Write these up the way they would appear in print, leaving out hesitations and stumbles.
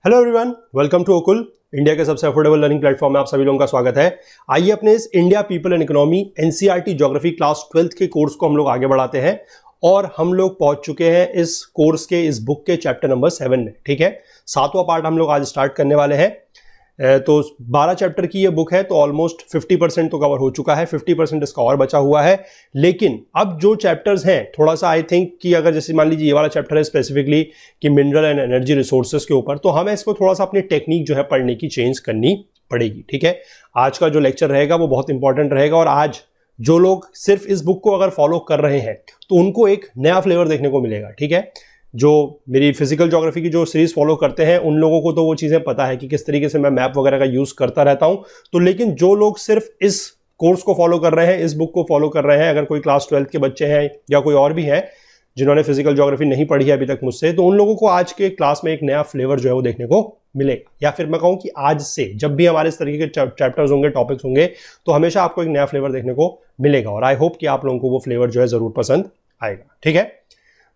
Hello everyone, welcome to Okul, India के सबसे affordable learning platform में आप सभी लोगों का स्वागत है। आइए अपने इस India people and economy NCERT geography class 12th के कोर्स को हम लोग आगे बढ़ाते हैं और हम लोग पहुंच चुके हैं इस कोर्स के इस बुक के चैप्टर नंबर 7 में। ठीक है, 7वां पार्ट हम लोग आज स्टार्ट करने वाले हैं। तो 12 चैप्टर की ये बुक है, तो ऑलमोस्ट 50% तो कवर हो चुका है, 50% इसका और बचा हुआ है। लेकिन अब जो चैप्टर्स हैं, थोड़ा सा आई थिंक कि अगर जैसे मान लीजिए ये वाला चैप्टर है स्पेसिफिकली कि मिनरल एंड एनर्जी रिसोर्सेज के ऊपर, तो हमें इसको थोड़ा सा अपनी टेक्निक जो है पढ़ने की चेंज करनी पड़ेगी। ठीक है, आज का जो लेक्चर रहेगा वो बहुत इंपॉर्टेंट रहेगा और आज जो लोग सिर्फ इस बुक को अगर फॉलो कर रहे हैं तो उनको एक नया फ्लेवर देखने को मिलेगा। ठीक है, जो मेरी फिजिकल ज्योग्राफी की जो सीरीज फॉलो करते हैं उन लोगों को तो वो चीज़ें पता है कि किस तरीके से मैं मैप वगैरह का यूज़ करता रहता हूं। तो लेकिन जो लोग सिर्फ इस कोर्स को फॉलो कर रहे हैं, इस बुक को फॉलो कर रहे हैं, अगर कोई क्लास 12th के बच्चे हैं या कोई और भी हैं जिन्होंने फिजिकल ज्योग्राफी नहीं पढ़ी है अभी तक मुझसे, तो उन लोगों को आज के क्लास में एक नया फ्लेवर जो है वो देखने को मिलेगा। या फिर मैं कहूँ कि आज से जब भी हमारे इस तरीके के चैप्टर्स होंगे, टॉपिक्स होंगे, तो हमेशा आपको एक नया फ्लेवर देखने को मिलेगा और आई होप कि आप लोगों को वो फ्लेवर जो है जरूर पसंद आएगा। ठीक है,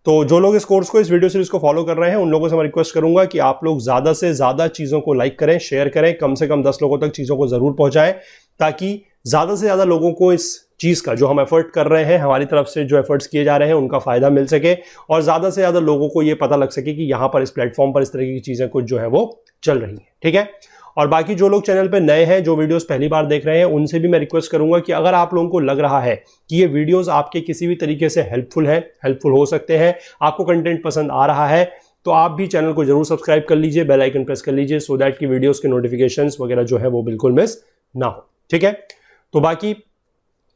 तो जो लोग इस कोर्स को, इस वीडियो सीरीज को फॉलो कर रहे हैं, उन लोगों से मैं रिक्वेस्ट करूंगा कि आप लोग ज्यादा से ज्यादा चीजों को लाइक करें, शेयर करें, कम से कम 10 लोगों तक चीजों को जरूर पहुंचाएं, ताकि ज्यादा से ज्यादा लोगों को इस चीज का जो हम एफर्ट कर रहे हैं, हमारी तरफ से जो एफर्ट्स किए जा रहे हैं, उनका फायदा मिल सके और ज्यादा से ज्यादा लोगों को यह पता लग सके कि यहां पर इस प्लेटफॉर्म पर इस तरह की चीजें कुछ जो है वो चल रही है। ठीक है, और बाकी जो लोग चैनल पे नए हैं, जो वीडियोस पहली बार देख रहे हैं, उनसे भी मैं रिक्वेस्ट करूंगा कि अगर आप लोगों को लग रहा है कि ये वीडियोस आपके किसी भी तरीके से हेल्पफुल हो सकते हैं, आपको कंटेंट पसंद आ रहा है, तो आप भी चैनल को जरूर सब्सक्राइब कर लीजिए, बेल आइकन प्रेस कर लीजिए, सो दैट की वीडियोस के नोटिफिकेशंस वगैरह जो है वो बिल्कुल मिस ना हो। ठीक है, तो बाकी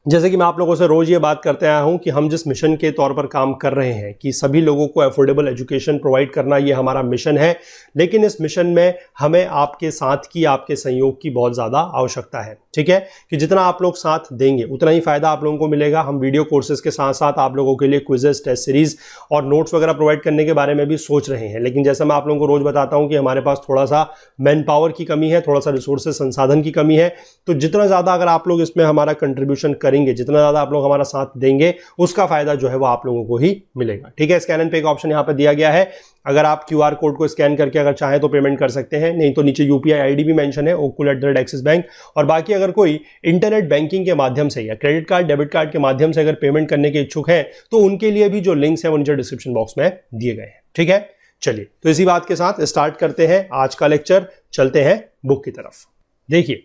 जैसे कि मैं आप लोगों से रोज ये बात करते आया हूं कि हम जिस मिशन के तौर पर काम कर रहे हैं कि सभी लोगों को अफोर्डेबल एजुकेशन प्रोवाइड करना, ये हमारा मिशन है। लेकिन इस मिशन में हमें आपके साथ की, आपके सहयोग की बहुत ज़्यादा आवश्यकता है। ठीक है, कि जितना आप लोग साथ देंगे उतना ही फायदा आप लोगों को मिलेगा। हम वीडियो कोर्सेज के साथ साथ आप लोगों के लिए क्विजेस, टेस्ट सीरीज और नोट्स वगैरह प्रोवाइड करने के बारे में भी सोच रहे हैं। लेकिन जैसा मैं आप लोगों को रोज बताता हूं कि हमारे पास थोड़ा सा मैन पावर की कमी है, थोड़ा सा रिसोर्सेज, संसाधन की कमी है। तो जितना ज़्यादा अगर आप लोग इसमें हमारा कंट्रीब्यूशन करेंगे, जितना ज़्यादा आप लोग हमारा साथ देंगे, उसका फायदा जो है वो आप लोगों को ही मिलेगा। ठीक है, स्कैन एंड पे का ऑप्शन यहाँ पे दिया गया है। अगर आप QR कोड को स्कैन करके अगर चाहें तो पेमेंट कर सकते हैं, नहीं तो नीचे UPI ID भी मेंशन है, okul@axis-bank। और बाकी अगर कोई इंटरनेट बैंकिंग के माध्यम से या क्रेडिट कार्ड, डेबिट कार्ड के माध्यम से अगर पेमेंट करने के इच्छुक हैं, तो उनके लिए भी जो लिंक्स हैं वो नीचे डिस्क्रिप्शन बॉक्स में दिए गए हैं। ठीक है, चलिए तो इसी बात के साथ स्टार्ट करते हैं आज का लेक्चर, चलते हैं बुक की तरफ। देखिए,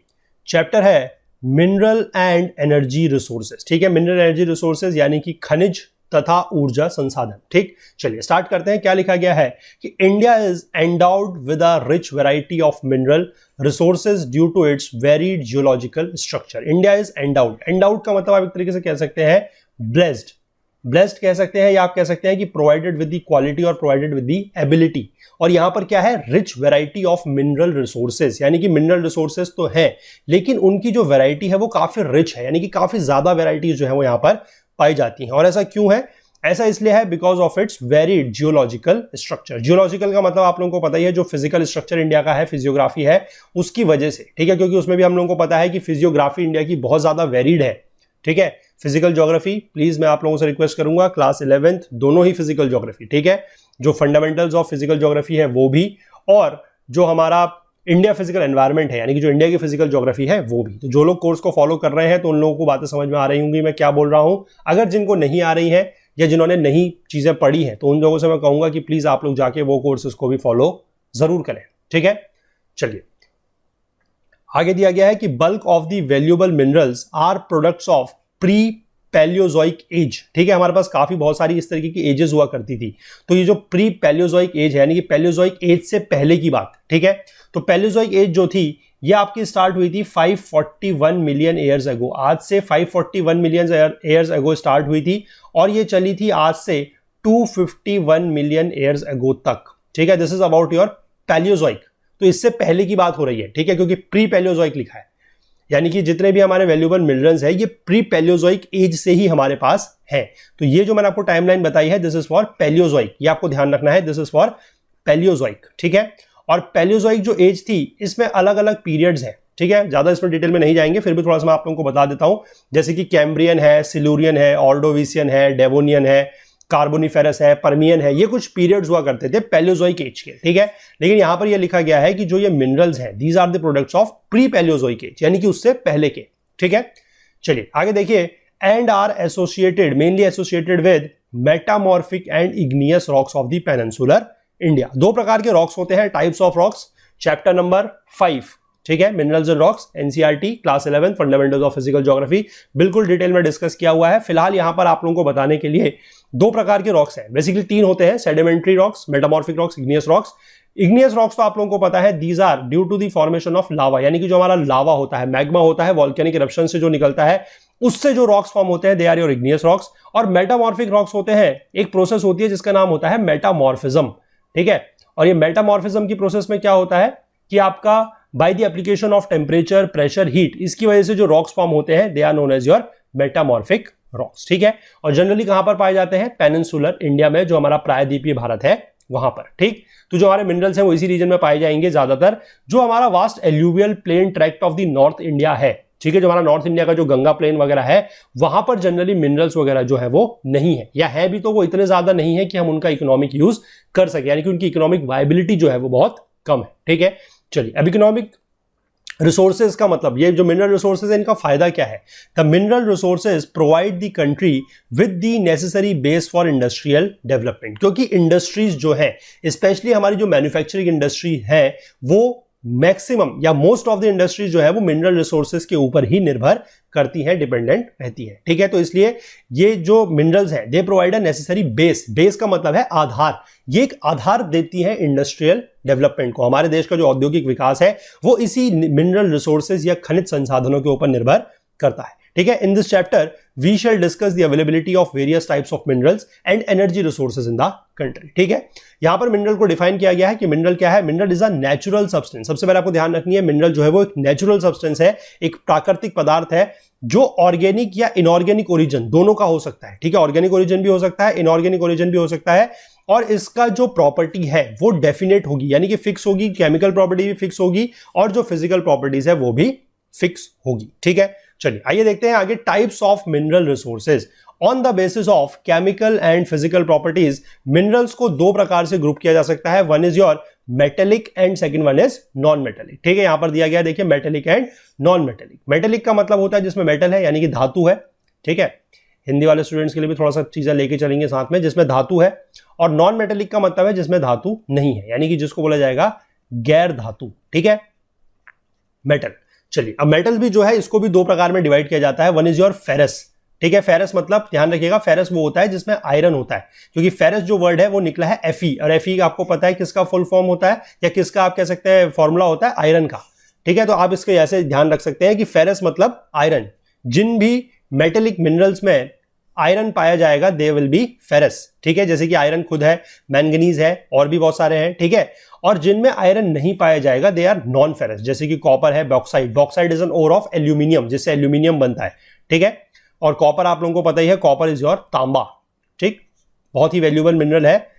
चैप्टर है मिनरल एंड एनर्जी रिसोर्सेज। ठीक है, मिनरल एनर्जी रिसोर्सेज यानी कि खनिज तथा ऊर्जा संसाधन। ठीक, चलिए स्टार्ट करते हैं। क्या लिखा गया है कि India is endowed with a rich variety of mineral resources due to its varied geological structure. India is endowed, endowed का मतलब आप एक तरीके से कह सकते हैं ब्लेस्ड, ब्लेस्ड कह सकते हैं, या आप कह सकते हैं कि प्रोवाइडेड विद द क्वालिटी और प्रोवाइडेड विद द एबिलिटी। और यहां पर क्या है, rich variety of mineral resources, यानी कि मिनरल रिसोर्सेज तो है लेकिन उनकी जो वैरायटी है वो काफी रिच है, यानी कि काफी ज्यादा वैरायटी जो है वो यहां पर पाई जाती हैं। और ऐसा क्यों है? ऐसा इसलिए है because of its varied geological structure. Geological का मतलब आप लोगों को पता ही है, जो फिजिकल स्ट्रक्चर इंडिया का है, फिजियोग्राफी है, उसकी वजह से। ठीक है, क्योंकि उसमें भी हम लोगों को पता है कि फिजियोग्राफी इंडिया की बहुत ज्यादा वेरीड है। ठीक है, फिजिकल ज्योग्राफी, प्लीज मैं आप लोगों से रिक्वेस्ट करूंगा, क्लास 11th दोनों ही फिजिकल ज्योग्राफी। ठीक है, जो फंडामेंटल्स ऑफ फिजिकल ज्योग्राफी है वो भी, और जो हमारा इंडिया फिजिकल एनवायरनमेंट है यानी कि जो इंडिया की फिजिकल ज्योग्राफी है वो भी। तो जो लोग कोर्स को फॉलो कर रहे हैं तो उन लोगों को बातें समझ में आ रही होंगी मैं क्या बोल रहा हूं। अगर जिनको नहीं आ रही है या जिन्होंने नई चीजें पढ़ी हैं, तो उन लोगों से मैं कहूंगा कि प्लीज आप लोग जाके वो कोर्सेज को भी फॉलो जरूर करें। ठीक है, चलिए आगे दिया गया है कि bulk of the valuable minerals are products of pre palaeozoic age. ठीक है, हमारे पास काफी बहुत सारी इस तरीके की एजेस हुआ करती थी। तो ये जो प्री पैलियोजोइक एज है यानी कि पैलियोजोइक एज से पहले की बात। ठीक है, तो पैलियोजोइक एज जो थी ये आपकी स्टार्ट हुई थी 541 मिलियन ईयर्स अगो। आज से 541 मिलियन ईयर्स अगो स्टार्ट हुई थी और ये चली थी आज से 251 मिलियन ईयर्स अगो तक। ठीक है, this is about your Palaeozoic. तो इससे पहले की बात हो रही है। ठीक है, क्योंकि प्री पैलियोजोइक लिखा है, यानी कि जितने भी हमारे वैल्यूएबल मिनरल्स है ये प्री पैलियोजोइक एज से ही हमारे पास है। तो ये जो मैंने आपको टाइमलाइन बताई है, दिस इज फॉर पैलियोजोइक, ये आपको ध्यान रखना है, दिस इज फॉर पैलियोजोइक। ठीक है, और पैलियोजोइक जो एज थी इसमें अलग अलग पीरियड्स हैं। ठीक है, ज्यादा इसमें डिटेल में नहीं जाएंगे, फिर भी थोड़ा सा मैं आप लोगों को बता देता हूं। जैसे कि कैम्ब्रियन है, सिलूरियन है, ऑर्डोविसियन है, डेवोनियन है, कार्बोनिफेरस है, पर्मियन है, ये कुछ पीरियड्स हुआ करते थे पैलियोजोइक एज के, ठीक है। लेकिन यहां पर ये लिखा गया है कि जो ये मिनरल्स हैं these are the products of pre palaeozoic age, यानी कि उससे पहले के, ठीक है। चलिए आगे देखिए, and are associated, mainly associated with metamorphic and igneous rocks of the peninsular India. दो प्रकार के रॉक्स होते हैं, types of rocks, chapter number 5, ठीक है, minerals and rocks, NCERT class 11 fundamentals of physical geography, बिल्कुल डिटेल में डिस्कस किया हुआ है। फिलहाल यहां पर आप लोगों को बताने के लिए दो प्रकार के रॉक्स हैं, बेसिकली तीन होते हैं, sedimentary rocks, metamorphic rocks, igneous rocks. Igneous rocks तो आप लोगों को पता है, these are due to the formation of lava, यानी कि जो हमारा लावा होता है, मैग्मा होता है, वॉल्केनिक इरप्शन से जो निकलता है उससे जो रॉक्स फॉर्म होते हैं, they are your igneous rocks. और मेटामॉर्फिक रॉक्स होते हैं, एक प्रोसेस होती है जिसका नाम होता है मेटामॉर्फिज्म, ठीक है। और ये मेटामॉर्फिज्म की प्रोसेस में क्या होता है कि आपका by the application of temperature, pressure, heat, इसकी वजह से जो रॉक्स फॉर्म होते हैं they are known as your metamorphic rocks, ठीक है। और जनरली कहां पर पाए जाते हैं, पेनिनसुलर इंडिया में, जो हमारा प्रायद्वीपीय भारत है वहां पर, ठीक। तो जो हमारे मिनरल्स हैं वो इसी रीजन में पाए जाएंगे ज्यादातर। जो हमारा vast alluvial plain tract of the north India है, ठीक है, जो हमारा नॉर्थ इंडिया का जो गंगा प्लेन वगैरह है, वहां पर जनरली मिनरल्स वगैरह जो है वो नहीं है, या है भी तो वो इतने ज्यादा नहीं है कि हम उनका इकोनॉमिक यूज कर सके, यानी कि उनकी इकोनॉमिक वायबिलिटी जो है वो बहुत कम है, ठीक है। चलिए, अब इकोनॉमिक रिसोर्सेज का मतलब, ये जो मिनरल रिसोर्सेज है इनका फायदा क्या है। The mineral resources provide the country with the necessary base for industrial development, क्योंकि इंडस्ट्रीज जो है, स्पेशली हमारी जो मैन्युफैक्चरिंग इंडस्ट्री है, वो मैक्सिमम या मोस्ट ऑफ द इंडस्ट्रीज जो है वो मिनरल रिसोर्सेज के ऊपर ही निर्भर करती है, डिपेंडेंट रहती है, ठीक है। तो इसलिए ये जो मिनरल्स हैं they provide a necessary base, base का मतलब है आधार, ये एक आधार देती है इंडस्ट्रियल डेवलपमेंट को। हमारे देश का जो औद्योगिक विकास है वो इसी मिनरल रिसोर्सेज या खनिज संसाधनों के ऊपर निर्भर करता है, ठीक है। In this chapter we shall discuss the availability of various types of minerals and energy resources in the country, ठीक है। यहां पर मिनरल को डिफाइन किया गया है कि मिनरल क्या है। Mineral is a natural substance, सबसे पहले आपको ध्यान रखनी है, मिनरल जो है वो एक नेचुरल सब्सटेंस है, एक प्राकृतिक पदार्थ है जो ऑर्गेनिक या इनऑर्गेनिक ओरिजिन दोनों का हो सकता है, ठीक है। ऑर्गेनिक ओरिजिन भी हो सकता है, इनऑर्गेनिक ओरिजिन भी हो सकता है, और इसका जो प्रॉपर्टी है वो डेफिनेट होगी, यानी कि फिक्स होगी, केमिकल प्रॉपर्टी भी फिक्स होगी और जो फिजिकल प्रॉपर्टीज है वो भी फिक्स होगी, ठीक है। चलिए आइए देखते हैं आगे, types of mineral resources. On the basis of chemical and physical properties, minerals को दो प्रकार से ग्रुप किया जा सकता है, one is your metallic and second one is non metallic, ठीक है। यहां पर दिया गया देखिए metallic and non metallic. Metallic का मतलब होता है जिसमें मेटल है, यानी कि धातु है, ठीक है। हिंदी वाले स्टूडेंट्स के लिए भी थोड़ा सा चीजें लेके चलेंगे साथ में, जिसमें धातु है। और नॉन मेटेलिक का मतलब है जिसमें धातु नहीं है, यानी कि जिसको बोला जाएगा गैर धातु, ठीक है, मेटल। चलिए, अब मेटल भी जो है इसको भी दो प्रकार में डिवाइड किया जाता है, वन इज योर फेरस, ठीक है। फेरस मतलब ध्यान रखिएगा, फेरस वो होता है जिसमें आयरन होता है, क्योंकि फेरस जो वर्ड है वो निकला है एफई, और एफई आपको पता है किसका फुल फॉर्म होता है, या किसका आप कह सकते हैं फॉर्मूला होता है, आयरन का, ठीक है। तो आप इसको ऐसे ध्यान रख सकते हैं कि फेरस मतलब आयरन। जिन भी मेटेलिक मिनरल्स में आयरन पाया जाएगा दे विल बी फेरस, ठीक है। जैसे कि आयरन खुद है, मैंगनीज है, और भी बहुत सारे हैं, ठीक है। और जिनमें आयरन नहीं पाया जाएगा दे आर नॉन फेरस, जैसे कि कॉपर है, bauxite, bauxite is an ore of aluminium, जिससे एल्यूमिनियम बनता है, ठीक है। और कॉपर आप लोगों को पता ही है, कॉपर इज योर तांबा, ठीक, बहुत ही वैल्यूएबल मिनरल है,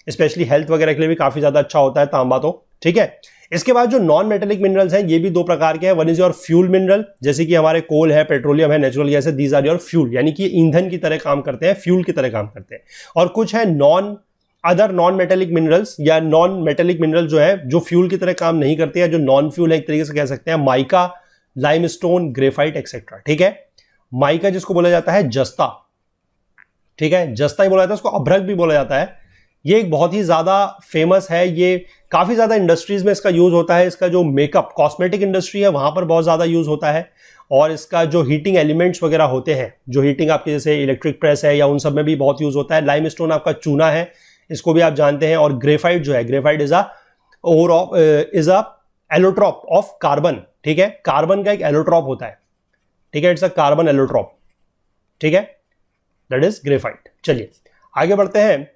स्पेशली हेल्थ वगैरह के लिए भी काफी ज्यादा अच्छा होता है तांबा, तो ठीक है। इसके बाद जो नॉन मेटेलिक मिनरल्स हैं ये भी दो प्रकार के हैं, one is your fuel mineral, जैसे कि हमारे कोल है, पेट्रोलियम है, नेचुरल गैस है, दीज आर योर फ्यूल, यानी कि ईंधन की तरह काम करते हैं, फ्यूल की तरह काम करते हैं। और कुछ है अदर नॉन मेटेलिक मिनरल्स, या नॉन मेटेलिक मिनरल जो है जो फ्यूल की तरह काम नहीं करते हैं, जो नॉन फ्यूल है एक तरीके से कह सकते हैं, माइका, लाइमस्टोन, ग्रेफाइट एक्सेट्रा, ठीक है। माइका जिसको बोला जाता है जस्ता, ठीक है, जस्ता ही बोला जाता है, उसको अभ्रक भी बोला जाता है। ये एक बहुत ही ज्यादा फेमस है, ये काफी ज्यादा इंडस्ट्रीज में इसका यूज होता है। इसका जो मेकअप कॉस्मेटिक इंडस्ट्री है वहां पर बहुत ज्यादा यूज होता है, और इसका जो हीटिंग एलिमेंट्स वगैरह होते हैं, जो हीटिंग आपके जैसे इलेक्ट्रिक प्रेस है या उन सब में भी बहुत यूज होता है। लाइमस्टोन आपका चूना है, इसको भी आप जानते हैं। और ग्रेफाइट जो है, graphite is a allotrope of carbon, ठीक है, कार्बन का एक एलोट्रॉप होता है, ठीक है, इट्स अ कार्बन एलोट्रॉप, ठीक है, दैट इज ग्रेफाइट। चलिए आगे बढ़ते हैं,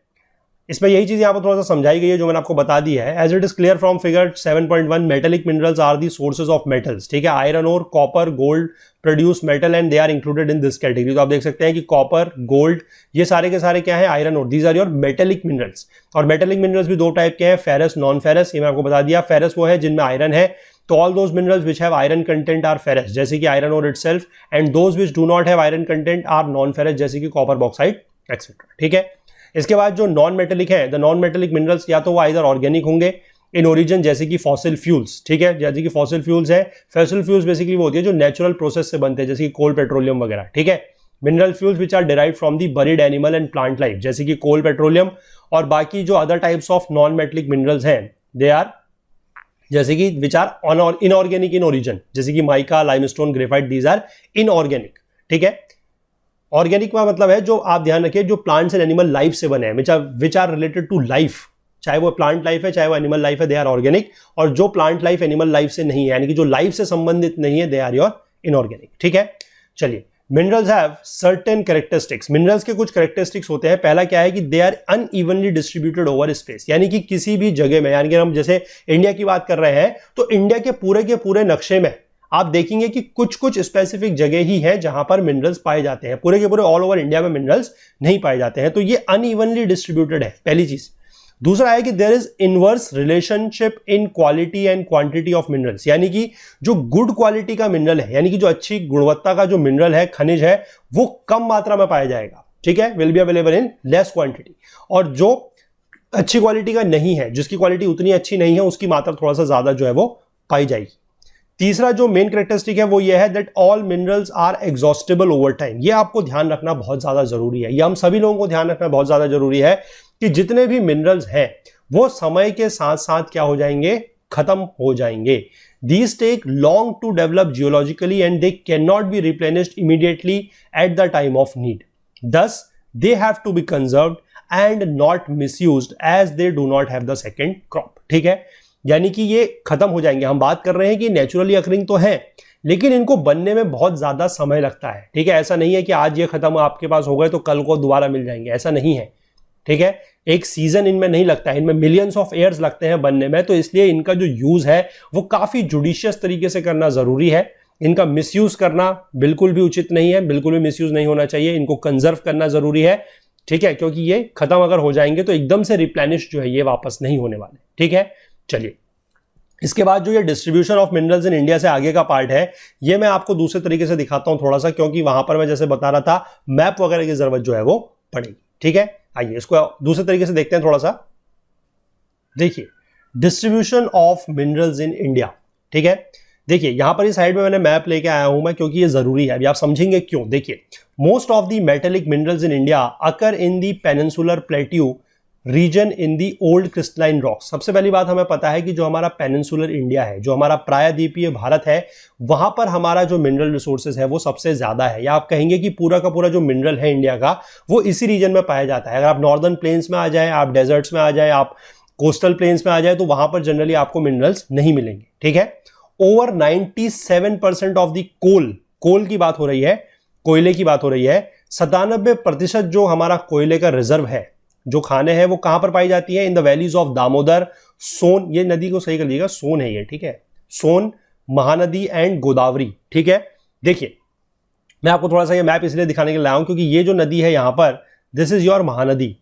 इसमें यही चीज यहां पर थोड़ा सा समझाई गई है जो मैंने आपको बता दी है। As it is clear from figure 7.1, metallic minerals are the sources of metals, ठीक है। आयरन और copper, gold produce metal and they are included in this category. तो आप देख सकते हैं कि कॉपर, गोल्ड, ये सारे के सारे क्या है, आयरन और, these are your metallic minerals. और मेटेलिक मिनरल्स भी दो टाइप के हैं, फेरस, नॉन फेरस, ये मैं आपको बता दिया। फेरस वो है जिनमें आयरन है, तो all those minerals which have iron content are ferrous, जैसे कि आयरन और itself, and those which do not have iron content are non ferrous, जैसे कि कॉपर, बॉक्साइड एक्सेट्रा, ठीक है। इसके बाद जो नॉन मेटेलिक है, द नॉन मेटेलिक मिनरल्स या तो वो आइदर ऑर्गेनिक होंगे इन ओरिजिन, जैसे कि फॉसिल फ्यूल्स, ठीक है, जैसे कि फॉसिल फ्यूल्स है। फॉसिल फ्यूल्स बेसिकली वो होती है जो नेचुरल प्रोसेस से बनते हैं, जैसे कि कोल, पेट्रोलियम वगैरह, ठीक है। Mineral fuels which are derived from the buried animal and plant life, जैसे कि कोल, पेट्रोलियम, और बाकी जो other types of non metallic minerals हैं दे आर जैसे कि which are inorganic in origin, जैसे कि mica, limestone, graphite, these are inorganic, ठीक है। ऑर्गेनिक का मतलब है जो आप ध्यान रखिए जो प्लांट्स एंड एनिमल लाइफ से बने हैं, which are related to life, चाहे वो प्लांट लाइफ है चाहे वो एनिमल लाइफ है, दे आर ऑर्गेनिक। और जो प्लांट लाइफ एनिमल लाइफ से नहीं है, यानी कि जो लाइफ से संबंधित नहीं है, दे आर योर इनऑर्गेनिक, ठीक है। चलिए, minerals have certain characteristics, minerals के कुछ कैरेक्टरिस्टिक्स होते हैं। पहला क्या है कि they are unevenly distributed over space, यानी कि किसी भी जगह में, यानी कि हम जैसे इंडिया की बात कर रहे हैं तो इंडिया के पूरे नक्शे में आप देखेंगे कि कुछ कुछ स्पेसिफिक जगह ही है जहां पर मिनरल्स पाए जाते हैं, पूरे के पूरे ऑल ओवर इंडिया में मिनरल्स नहीं पाए जाते हैं, तो ये अनइवनली डिस्ट्रीब्यूटेड है, पहली चीज। दूसरा है कि there is inverse relationship in quality and quantity of minerals, यानी कि जो गुड क्वालिटी का मिनरल है, यानी कि जो अच्छी गुणवत्ता का जो मिनरल है, खनिज है, वो कम मात्रा में पाया जाएगा, ठीक है, will be available in less quantity. और जो अच्छी क्वालिटी का नहीं है, जिसकी क्वालिटी उतनी अच्छी नहीं है, उसकी मात्रा थोड़ा सा ज्यादा जो है वो पाई जाएगी। तीसरा जो मेन कैरेक्टरिस्टिक है वो ये है that all minerals are exhaustible over time. ये आपको ध्यान रखना बहुत ज्यादा जरूरी है, ये हम सभी लोगों को ध्यान रखना बहुत ज्यादा जरूरी है कि जितने भी मिनरल्स हैं वो समय के साथ साथ क्या हो जाएंगे, खत्म हो जाएंगे। These take long to develop geologically and they cannot be replenished immediately at the time of need. Thus, they have to be conserved and not misused as they do not have the second crop. ठीक है, यानी कि ये खत्म हो जाएंगे। हम बात कर रहे हैं कि नेचुरली अकरिंग तो है, लेकिन इनको बनने में बहुत ज्यादा समय लगता है, ठीक है। ऐसा नहीं है कि आज ये खत्म आपके पास हो गए तो कल को दोबारा मिल जाएंगे, ऐसा नहीं है, ठीक है। एक सीजन इनमें नहीं लगता है, इनमें मिलियंस ऑफ ईयर्स लगते हैं बनने में, तो इसलिए इनका जो यूज है वो काफी जुडिशियस तरीके से करना जरूरी है। इनका मिसयूज करना बिल्कुल भी उचित नहीं है, बिल्कुल भी मिसयूज नहीं होना चाहिए, इनको कंजर्व करना जरूरी है, ठीक है, क्योंकि ये खत्म अगर हो जाएंगे तो एकदम से रिप्लेनिश जो है ये वापस नहीं होने वाले, ठीक है। चलिए, इसके बाद जो ये distribution of minerals in India से आगे का पार्ट है, ये मैं आपको दूसरे तरीके से दिखाता हूं थोड़ा सा, क्योंकि वहां पर मैं जैसे बता रहा था मैप वगैरह की जरूरत जो है वो पड़ेगी, ठीक है। आइए इसको दूसरे तरीके से देखते हैं थोड़ा सा। देखिए, distribution of minerals in India, ठीक है। देखिए यहां पर इस साइड में मैंने मैप लेके आया हूं मैं, क्योंकि ये जरूरी है, अभी आप समझेंगे क्यों। देखिए, most of the metallic minerals in India occur in the peninsular plateau region in the old crystalline rocks. सबसे पहली बात हमें पता है कि जो हमारा पेनिनसुलर इंडिया है, जो हमारा प्रायद्वीपीय भारत है, वहां पर हमारा जो मिनरल रिसोर्सेज है वो सबसे ज्यादा है, या आप कहेंगे कि पूरा का पूरा जो मिनरल है इंडिया का वो इसी रीजन में पाया जाता है। अगर आप नॉर्दर्न प्लेन्स में आ जाए, आप डेजर्ट्स में आ जाए, आप कोस्टल प्लेन्स में आ जाए, तो वहां पर जनरली आपको मिनरल्स नहीं मिलेंगे, ठीक है। ओवर 97% ऑफ द कोल की बात हो रही है, कोयले की बात हो रही है, 97% जो हमारा कोयले का रिजर्व है, जो खाने हैं, वो कहां पर पाई जाती है, in the valleys of Damodar, Son, ये नदी को सही कर लीजिएगा, सोन है ये, ठीक है, सोन, महानदी एंड गोदावरी, ठीक है। देखिए, मैं आपको थोड़ा सा ये मैप इसलिए दिखाने के लिए लाया हूं क्योंकि ये जो नदी है यहां पर, दिस इज योर महानदी,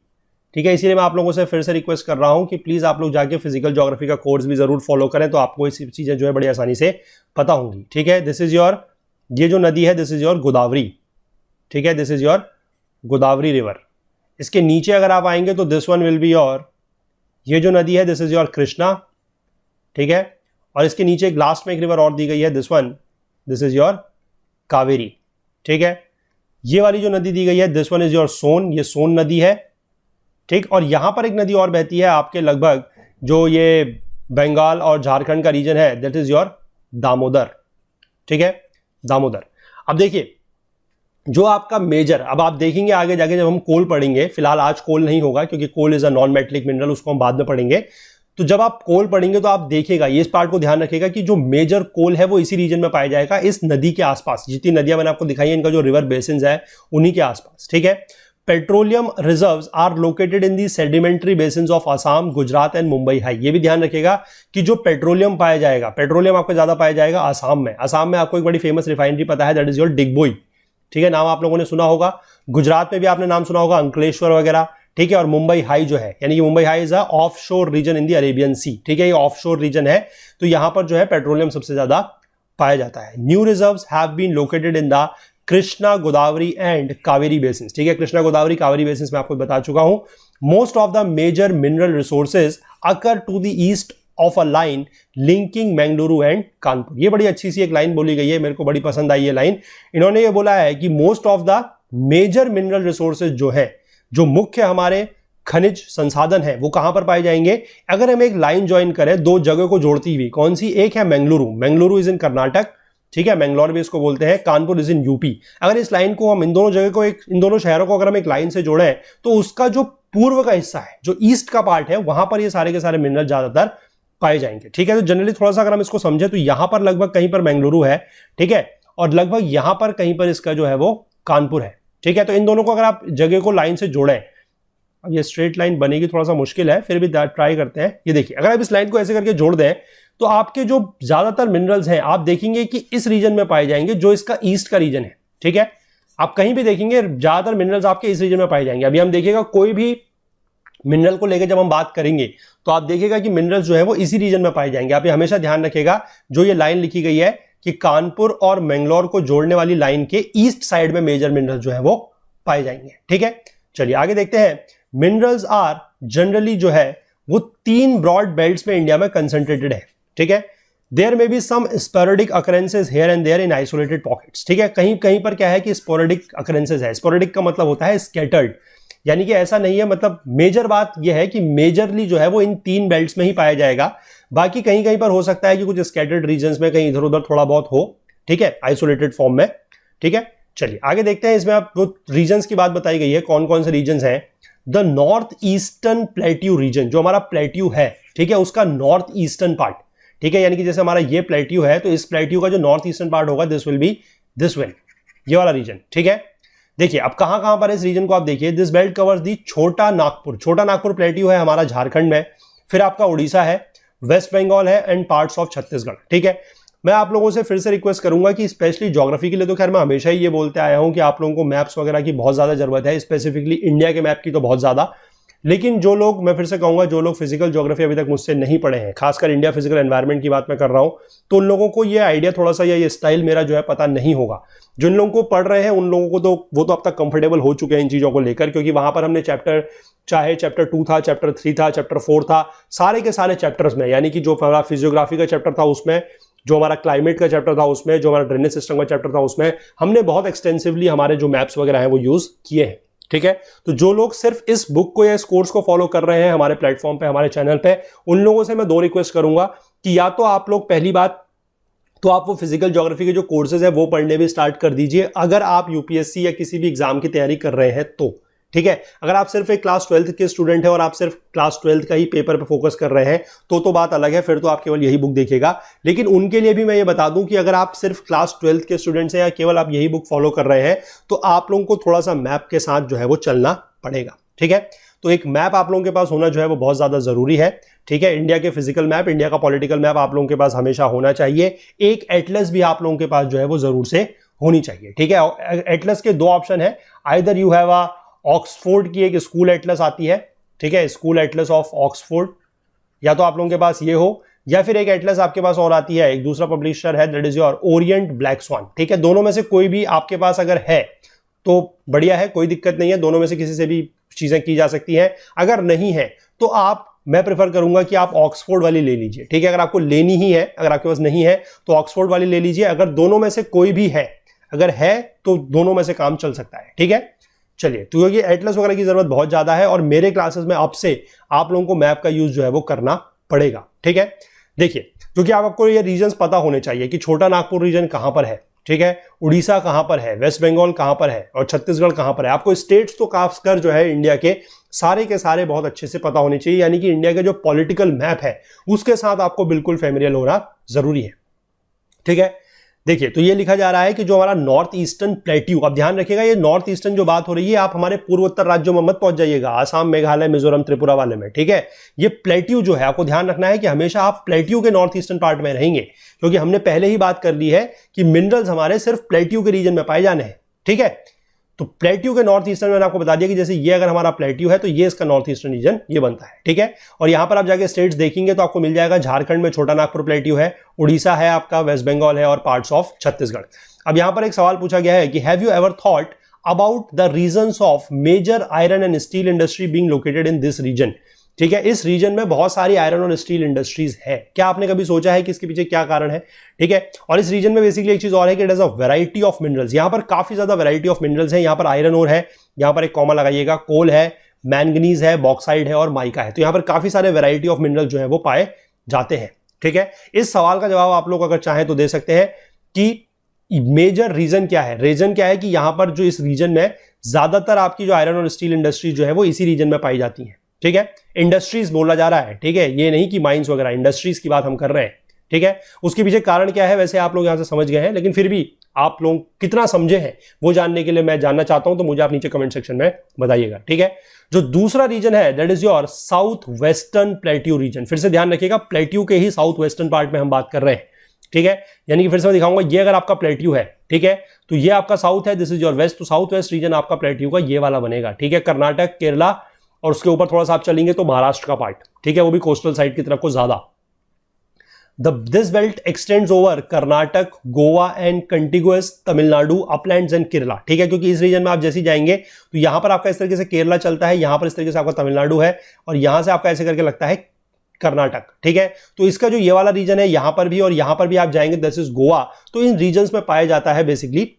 ठीक है। इसीलिए मैं आप लोगों से फिर से रिक्वेस्ट कर रहा हूं कि प्लीज आप लोग जाके फिजिकल ज्योग्राफी का कोर्स भी जरूर फॉलो करें, तो आपको ये चीजें जो है बड़ी आसानी से पता होंगी, ठीक है। दिस इज योर, ये जो नदी है दिस इज योर गोदावरी, ठीक है, this is your Godavari river. इसके नीचे अगर आप आएंगे तो this one will be your, ये जो नदी है दिस इज योर कृष्णा, ठीक है। और इसके नीचे एक लास्ट में एक रिवर और दी गई है, this one, this is your Kaveri, ठीक है। ये वाली जो नदी दी गई है दिस वन इज योर सोन, ये सोन नदी है, ठीक। और यहां पर एक नदी और बहती है आपके लगभग जो ये बंगाल और झारखंड का रीजन है, दैट इज योर दामोदर, ठीक है, दामोदर। अब देखिए, जो आपका मेजर, अब आप देखेंगे आगे जाके जब हम कोल पढ़ेंगे, फिलहाल आज कोल नहीं होगा क्योंकि coal is a non metallic mineral, उसको हम बाद में पढ़ेंगे। तो जब आप कोल पढ़ेंगे तो आप देखिएगा, ये इस पार्ट को ध्यान रखिएगा कि जो मेजर कोल है वो इसी रीजन में पाया जाएगा, इस नदी के आसपास। जितनी नदियां मैंने आपको दिखाई है, इनका जो रिवर बेसिन है उन्हीं के आसपास, ठीक है। Petroleum reserves are located in the sedimentary basins of Assam, Gujarat and Mumbai High. ये भी ध्यान रखिएगा कि जो पेट्रोलियम पाया जाएगा, पेट्रोलियम आपको ज्यादा पाया जाएगा आसाम में। आसाम में आपको एक बड़ी फेमस रिफाइनरी पता है, दैट इज योर डिगबोई, ठीक है, नाम आप लोगों ने सुना होगा। गुजरात में भी आपने नाम सुना होगा, अंकलेश्वर वगैरह, ठीक है। और मुंबई हाई जो है, यानी कि Mumbai high is a of शोर रीजन इन द अरेबियन सी, ठीक है, ये ऑफ शोर रीजन है, तो यहां पर जो है पेट्रोलियम सबसे ज्यादा पाया जाता है। New reserves have been located in the Krishna, Godavari and Kaveri basin. ठीक है, कृष्णा, गोदावरी, कावेरी बेसिन मैं आपको बता चुका हूं। Most of the major mineral resources occur to the east of a line linking Mangaluru and Kanpur. ये बड़ी अच्छी सी एक लाइन बोली गई है, मेरे को बड़ी पसंद आई ये लाइन। इन्होंने ये बोला है कि most of the major mineral resources जो है, जो मुख्य हमारे खनिज संसाधन है, वो कहां पर पाए जाएंगे। अगर हम एक लाइन ज्वाइन करें दो जगह को जोड़ती हुई, कौन सी, एक है मंगलुरु, मंगलुरु इज इन कर्नाटक, ठीक है, मैंगलोर भी इसको बोलते हैं, कानपुर इज इन यूपी। अगर इस लाइन को हम इन दोनों जगह को इन दोनों शहरों को अगर हम एक लाइन से जोड़े तो उसका जो पूर्व का हिस्सा है, जो ईस्ट का पार्ट है, वहां पर ये सारे के सारे मिनरल ज्यादातर पाए जाएंगे। ठीक है, तो जनरली थोड़ा सा अगर हम इसको समझे तो यहां पर लगभग कहीं पर मंगलुरु है, ठीक है, और लगभग यहां पर कहीं पर इसका जो है वो कानपुर है। ठीक है, तो इन दोनों को अगर आप जगह को लाइन से जोड़ें, अब ये स्ट्रेट लाइन बनेगी थोड़ा सा मुश्किल है, फिर भी ट्राई करते हैं। ये देखिए, अगर आप इस लाइन को ऐसे करके जोड़ दें तो आपके जो ज्यादातर मिनरल्स हैं आप देखेंगे कि इस रीजन में पाए जाएंगे, जो इसका ईस्ट का रीजन है। ठीक है, आप कहीं भी देखेंगे ज्यादातर मिनरल्स आपके इस रीजन में पाए जाएंगे। अभी हम देखिएगा कोई भी मिनरल को लेकर जब हम बात करेंगे तो आप देखिएगा कि मिनरल्स जो है वो इसी रीजन में पाए जाएंगे। आप ये हमेशा ध्यान रखिएगा, जो ये लाइन लिखी गई है कि कानपुर और मैंगलोर को जोड़ने वाली लाइन के ईस्ट साइड में मेजर मिनरल्स जो है वो पाए जाएंगे। ठीक है, चलिए आगे देखते हैं। मिनरल्स आर जनरली जो है वो 3 ब्रॉड बेल्ट्स में इंडिया में कंसंट्रेटेड है। ठीक है, there may be some sporadic occurrences here and there in isolated pockets. ठीक है, कहीं कहीं पर क्या है कि स्पोरेडिक अकरेंसेस है। स्पोरेडिक का मतलब होता है स्कैटर्ड, यानी कि ऐसा नहीं है, मतलब मेजर बात यह है कि मेजरली जो है वो इन 3 बेल्ट्स में ही पाया जाएगा। बाकी कहीं कहीं पर हो सकता है कि कुछ स्कैटर्ड रीजन्स में कहीं इधर उधर थोड़ा बहुत हो। ठीक है, आइसोलेटेड फॉर्म में। ठीक है, चलिए आगे देखते हैं। इसमें आपको रीजन्स की बात बताई गई है, कौन कौन से रीजन्स हैं। The north eastern plateau reason, जो हमारा प्लेट्यू है, ठीक है, उसका नॉर्थ ईस्टर्न पार्ट। ठीक है, यानी कि जैसे हमारा ये प्लेट्यू है तो इस प्लेट्यू का जो नॉर्थ ईस्टर्न पार्ट होगा this will be this way, ये वाला रीजन। ठीक है, देखिए अब कहां कहां पर इस रीजन को आप देखिए। दिस बेल्ट कवर्स दी छोटा नागपुर, छोटा नागपुर प्लेट्यू है हमारा झारखंड में, फिर आपका उड़ीसा है, वेस्ट बंगाल है एंड पार्ट्स ऑफ छत्तीसगढ़। ठीक है, मैं आप लोगों से फिर से रिक्वेस्ट करूंगा कि स्पेशली ज्योग्राफी के लिए तो खैर मैं हमेशा ही ये बोलते आया हूं कि आप लोगों को मैप्स वगैरह की बहुत ज्यादा जरूरत है, स्पेसिफिकली इंडिया के मैप की तो बहुत ज्यादा। लेकिन जो लोग, मैं फिर से कहूंगा, जो लोग फिजिकल ज्योग्राफी अभी तक मुझसे नहीं पढ़े हैं, खासकर इंडिया फिजिकल एनवायरनमेंट की बात मैं कर रहा हूं, तो उन लोगों को ये आइडिया थोड़ा सा या ये स्टाइल मेरा जो है पता नहीं होगा। जिन लोगों को पढ़ रहे हैं उन लोगों को तो वो तो अब तक कंफर्टेबल हो चुके हैं इन चीजों को लेकर, क्योंकि वहां पर हमने चैप्टर, चाहे चैप्टर 2 था, चैप्टर 3 था, चैप्टर 4 था, सारे के सारे चैप्टर्स में, यानी कि जो हमारा फिजियोग्राफी का चैप्टर था उसमें, जो हमारा क्लाइमेट का चैप्टर था उसमें, जो हमारा ड्रेनेज सिस्टम का चैप्टर था उसमें, हमने बहुत एक्सटेंसिवली हमारे जो मैप्स वगैरह हैं वो यूज किए हैं। ठीक है, तो जो लोग सिर्फ इस बुक को या इस कोर्स को फॉलो कर रहे हैं हमारे प्लेटफॉर्म पे, हमारे चैनल पे, उन लोगों से मैं 2 रिक्वेस्ट करूंगा कि या तो आप लोग पहली बात तो आप वो फिजिकल ज्योग्राफी के जो कोर्सेज है वो पढ़ने भी स्टार्ट कर दीजिए, अगर आप यूपीएससी या किसी भी एग्जाम की तैयारी कर रहे हैं तो। ठीक है, अगर आप सिर्फ एक क्लास 12th के स्टूडेंट हैं और आप सिर्फ क्लास 12th का ही पेपर पे फोकस कर रहे हैं तो बात अलग है, फिर तो आप केवल यही बुक देखिएगा। लेकिन उनके लिए भी मैं ये बता दूं कि अगर आप सिर्फ क्लास 12th के स्टूडेंट्स हैं या केवल आप यही बुक फॉलो कर रहे हैं तो आप लोगों को थोड़ा सा मैप के साथ जो है वो चलना पड़ेगा। ठीक है, तो एक मैप आप लोगों के पास होना जो है वो बहुत ज्यादा जरूरी है। ठीक है, इंडिया के फिजिकल मैप, इंडिया का पॉलिटिकल मैप आप लोगों के पास हमेशा होना चाहिए। एक एटलस भी आप लोगों के पास जो है वो जरूर से होनी चाहिए। ठीक है, एटलस के 2 ऑप्शन है, either you have a Oxford की एक स्कूल एटलस आती है, ठीक है, स्कूल एटलस ऑफ ऑक्सफोर्ड, या तो आप लोगों के पास ये हो, या फिर एक एटलस आपके पास और आती है, एक दूसरा पब्लिशर है, that is your Orient Black Swan. ठीक है, दोनों में से कोई भी आपके पास अगर है तो बढ़िया है, कोई दिक्कत नहीं है, दोनों में से किसी से भी चीजें की जा सकती हैं। अगर नहीं है तो मैं प्रेफर करूंगा कि आप ऑक्सफोर्ड वाली ले लीजिए। ठीक है, अगर आपको लेनी ही है, अगर आपके पास नहीं है तो ऑक्सफोर्ड वाली ले लीजिए। अगर दोनों में से कोई भी है, अगर है तो दोनों में से काम चल सकता है। ठीक है, चलिए, तो ये एटलस वगैरह की जरूरत बहुत ज्यादा है और मेरे क्लासेस में अब से आप लोगों को मैप का यूज जो है वो करना पड़ेगा। ठीक है, देखिए, क्योंकि आपको ये रीजन्स पता होने चाहिए कि छोटा नागपुर रीजन कहां पर है, ठीक है, उड़ीसा कहां पर है, वेस्ट बंगाल कहां पर है और छत्तीसगढ़ कहां पर है। आपको स्टेट्स तो खासकर जो है इंडिया के सारे बहुत अच्छे से पता होने चाहिए, यानी कि इंडिया का जो पॉलिटिकल मैप है उसके साथ आपको बिल्कुल फेमिलियर होना जरूरी है। ठीक है, देखिए, तो ये लिखा जा रहा है कि जो हमारा नॉर्थ ईस्टर्न प्लेट्यू, अब ध्यान रखिएगा ये नॉर्थ ईस्टर्न जो बात हो रही है, आप हमारे पूर्वोत्तर राज्यों में मत पहुंच जाइएगा, आसाम, मेघालय, मिजोरम, त्रिपुरा वाले में। ठीक है, ये प्लेट्यू जो है आपको ध्यान रखना है कि हमेशा आप प्लेट्यू के नॉर्थ ईस्टर्न पार्ट में रहेंगे, क्योंकि हमने पहले ही बात कर ली है कि मिनरल्स हमारे सिर्फ प्लेट्यू के रीजन में पाए जाने हैं। ठीक है, तो प्लेट्यू के नॉर्थ ईस्टर्न मैंने आपको बता दिया कि जैसे ये अगर हमारा प्लेट्यू है तो ये इसका नॉर्थ ईस्टर्न रीजन ये बनता है, ठीक है। और यहां पर आप जाके स्टेट्स देखेंगे तो आपको मिल जाएगा, झारखंड में छोटा नागपुर प्लेट्यू है, उड़ीसा है आपका, वेस्ट बंगाल है और पार्ट्स ऑफ छत्तीसगढ़। अब यहां पर एक सवाल पूछा गया है कि have you ever thought about the reasons of major iron and steel industry being located in this region, ठीक है। इस रीजन में बहुत सारी आयरन और स्टील इंडस्ट्रीज है, क्या आपने कभी सोचा है कि इसके पीछे क्या कारण है, ठीक है। और इस रीजन में बेसिकली एक चीज और है कि it is a variety of minerals, यहां पर काफी ज्यादा वैरायटी ऑफ मिनरल्स है। यहां पर आयरन ओर है, यहां पर एक कॉमा लगाइएगा, कोल है, मैंगनीज है, बॉक्साइड है और माइका है। तो यहां पर काफी सारे वैरायटी ऑफ मिनरल जो है वो पाए जाते हैं, ठीक है। इस सवाल का जवाब आप लोग अगर चाहें तो दे सकते हैं कि मेजर रीजन क्या है। रीजन क्या है कि यहां पर जो इस रीजन में ज्यादातर आपकी जो आयरन और स्टील इंडस्ट्री जो है वो इसी रीजन में पाई जाती है, ठीक है। इंडस्ट्रीज बोला जा रहा है, ठीक है, ये नहीं कि माइंस वगैरह, इंडस्ट्रीज की बात हम कर रहे हैं, ठीक है। उसके पीछे कारण क्या है वैसे आप लोग यहां से समझ गए हैं, लेकिन फिर भी आप लोग कितना समझे हैं वो जानने के लिए मैं जानना चाहता हूं, तो मुझे आप नीचे कमेंट सेक्शन में बताइएगा, ठीक है। जो दूसरा रीजन है that is your south western plateau region. फिर से ध्यान रखिएगा, प्लेट्यू के ही साउथ वेस्टर्न पार्ट में हम बात कर रहे हैं, ठीक है। यानी कि फिर से मैं दिखाऊंगा, ये अगर आपका प्लेट्यू है, ठीक है, तो ये आपका साउथ है, दिस इज योर वेस्ट, तो साउथ वेस्ट रीजन आपका प्लेट्यू का ये वाला बनेगा, ठीक है। कर्नाटक, केरला और उसके ऊपर थोड़ा सा आप चलेंगे तो महाराष्ट्र का पार्ट, ठीक है, वो भी कोस्टल साइड की तरफ को ज्यादा। This belt x tends over Karnataka, Goa and contiguous Tamil Nadu, Uplands and Kerala, ठीक है। क्योंकि इस रीजन में आप जैसे ही जाएंगे तो यहां पर आपका इस तरीके से केरला चलता है, यहां पर इस तरीके से आपका तमिलनाडु है और यहां से आपका ऐसे करके लगता है कर्नाटक, ठीक है। तो इसका जो ये वाला रीजन है यहां पर भी और यहां पर भी आप जाएंगे, दिस इज गोवा। तो इन रीजन्स में पाया जाता है बेसिकली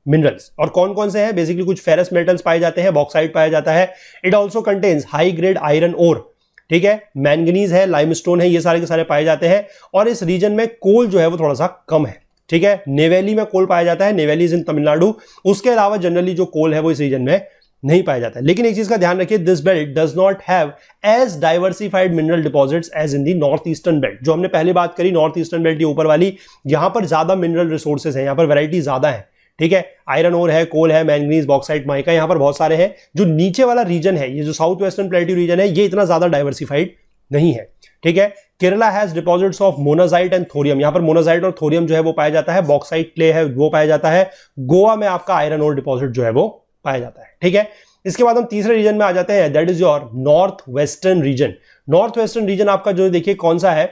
मिनरल्स, और कौन कौन से हैं, बेसिकली कुछ फेरस मेटल्स पाए जाते हैं, बॉक्साइट पाया जाता है, it also contains high grade iron ore, ठीक है, मैंगनीज है, लाइमस्टोन है, ये सारे के सारे पाए जाते हैं। और इस रीजन में कोल जो है वो थोड़ा सा कम है, ठीक है। नेवेली में कोल पाया जाता है, नेवेली इज इन तमिलनाडु। उसके अलावा जनरली जो कोल है वो इस रीजन में नहीं पाया जाता है। लेकिन एक चीज का ध्यान रखिए, this belt does not have as diversified mineral deposits as in the north eastern belt. जो हमने पहले बात करी नॉर्थ ईस्टर्न बेल्ट, ये ऊपर वाली, यहां पर ज्यादा मिनरल रिसोर्सेज है, यहां पर वैरायटी ज्यादा है, ठीक है। आयरन ओर है, कोल है, मैंगनीज, बॉक्साइट, माइका, यहां पर बहुत सारे हैं। जो नीचे वाला रीजन है, ये जो साउथ वेस्टर्न प्लेट्यू रीजन है, ये इतना ज्यादा डाइवर्सिफाइड नहीं है, ठीक है। Kerala has deposits of monazite and thorium, यहां पर मोनाजाइट और थोरियम जो है वो पाया जाता है, बॉक्साइट क्ले है वो पाया जाता है। गोवा में आपका आयरन ओर डिपॉजिट जो है वो पाया जाता है, ठीक है। इसके बाद हम तीसरे रीजन में आ जाते हैं, that is your north western region. North western region आपका जो देखिए कौन सा है,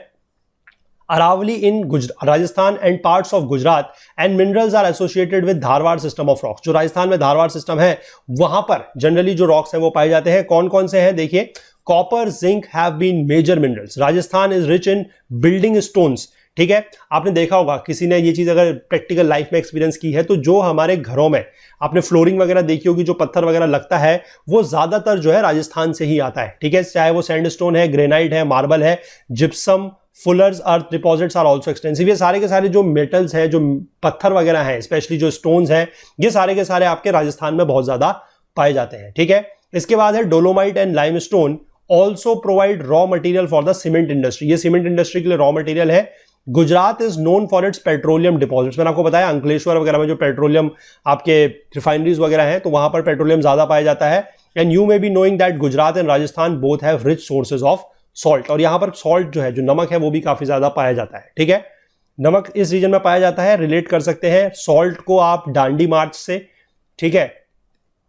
Aravalli in Rajasthan and parts of Gujarat and minerals are associated with Dharwar system of rocks. जो राजस्थान में धारवाड़ सिस्टम है वहां पर जनरली जो रॉक्स हैं वो पाए जाते हैं। कौन कौन से हैं देखिए, copper, zinc have been major minerals. Rajasthan is rich in building stones, ठीक है। आपने देखा होगा, किसी ने ये चीज अगर प्रैक्टिकल लाइफ में एक्सपीरियंस की है तो जो हमारे घरों में आपने फ्लोरिंग वगैरह देखी होगी, जो पत्थर वगैरह लगता है वो ज्यादातर जो है राजस्थान से ही आता है, ठीक है। चाहे वो सैंडस्टोन है, ग्रेनाइट है, मार्बल है, gypsum, fuller's earth deposits are also extensive. ये सारे के सारे जो मेटल्स हैं, जो पत्थर वगैरह हैं, स्पेशली जो स्टोन्स हैं, ये सारे के सारे आपके राजस्थान में बहुत ज्यादा पाए जाते हैं, ठीक है। इसके बाद है dolomite and limestone also provide raw material for the cement industry. ये सीमेंट इंडस्ट्री के लिए रॉ मटेरियल है। Gujarat is known for its petroleum deposits. मैंने आपको बताया अंकलेश्वर वगैरह में जो पेट्रोलियम आपके रिफाइनरीज वगैरह हैं तो वहां पर पेट्रोलियम ज्यादा पाया जाता है। And you may be knowing that Gujarat and Rajasthan both have rich sources of salt. और यहां पर सॉल्ट जो है, जो नमक है, वो भी काफी ज्यादा पाया जाता है, ठीक है। नमक इस रीजन में पाया जाता है। रिलेट कर सकते हैं सॉल्ट को आप डांडी मार्च से, ठीक है,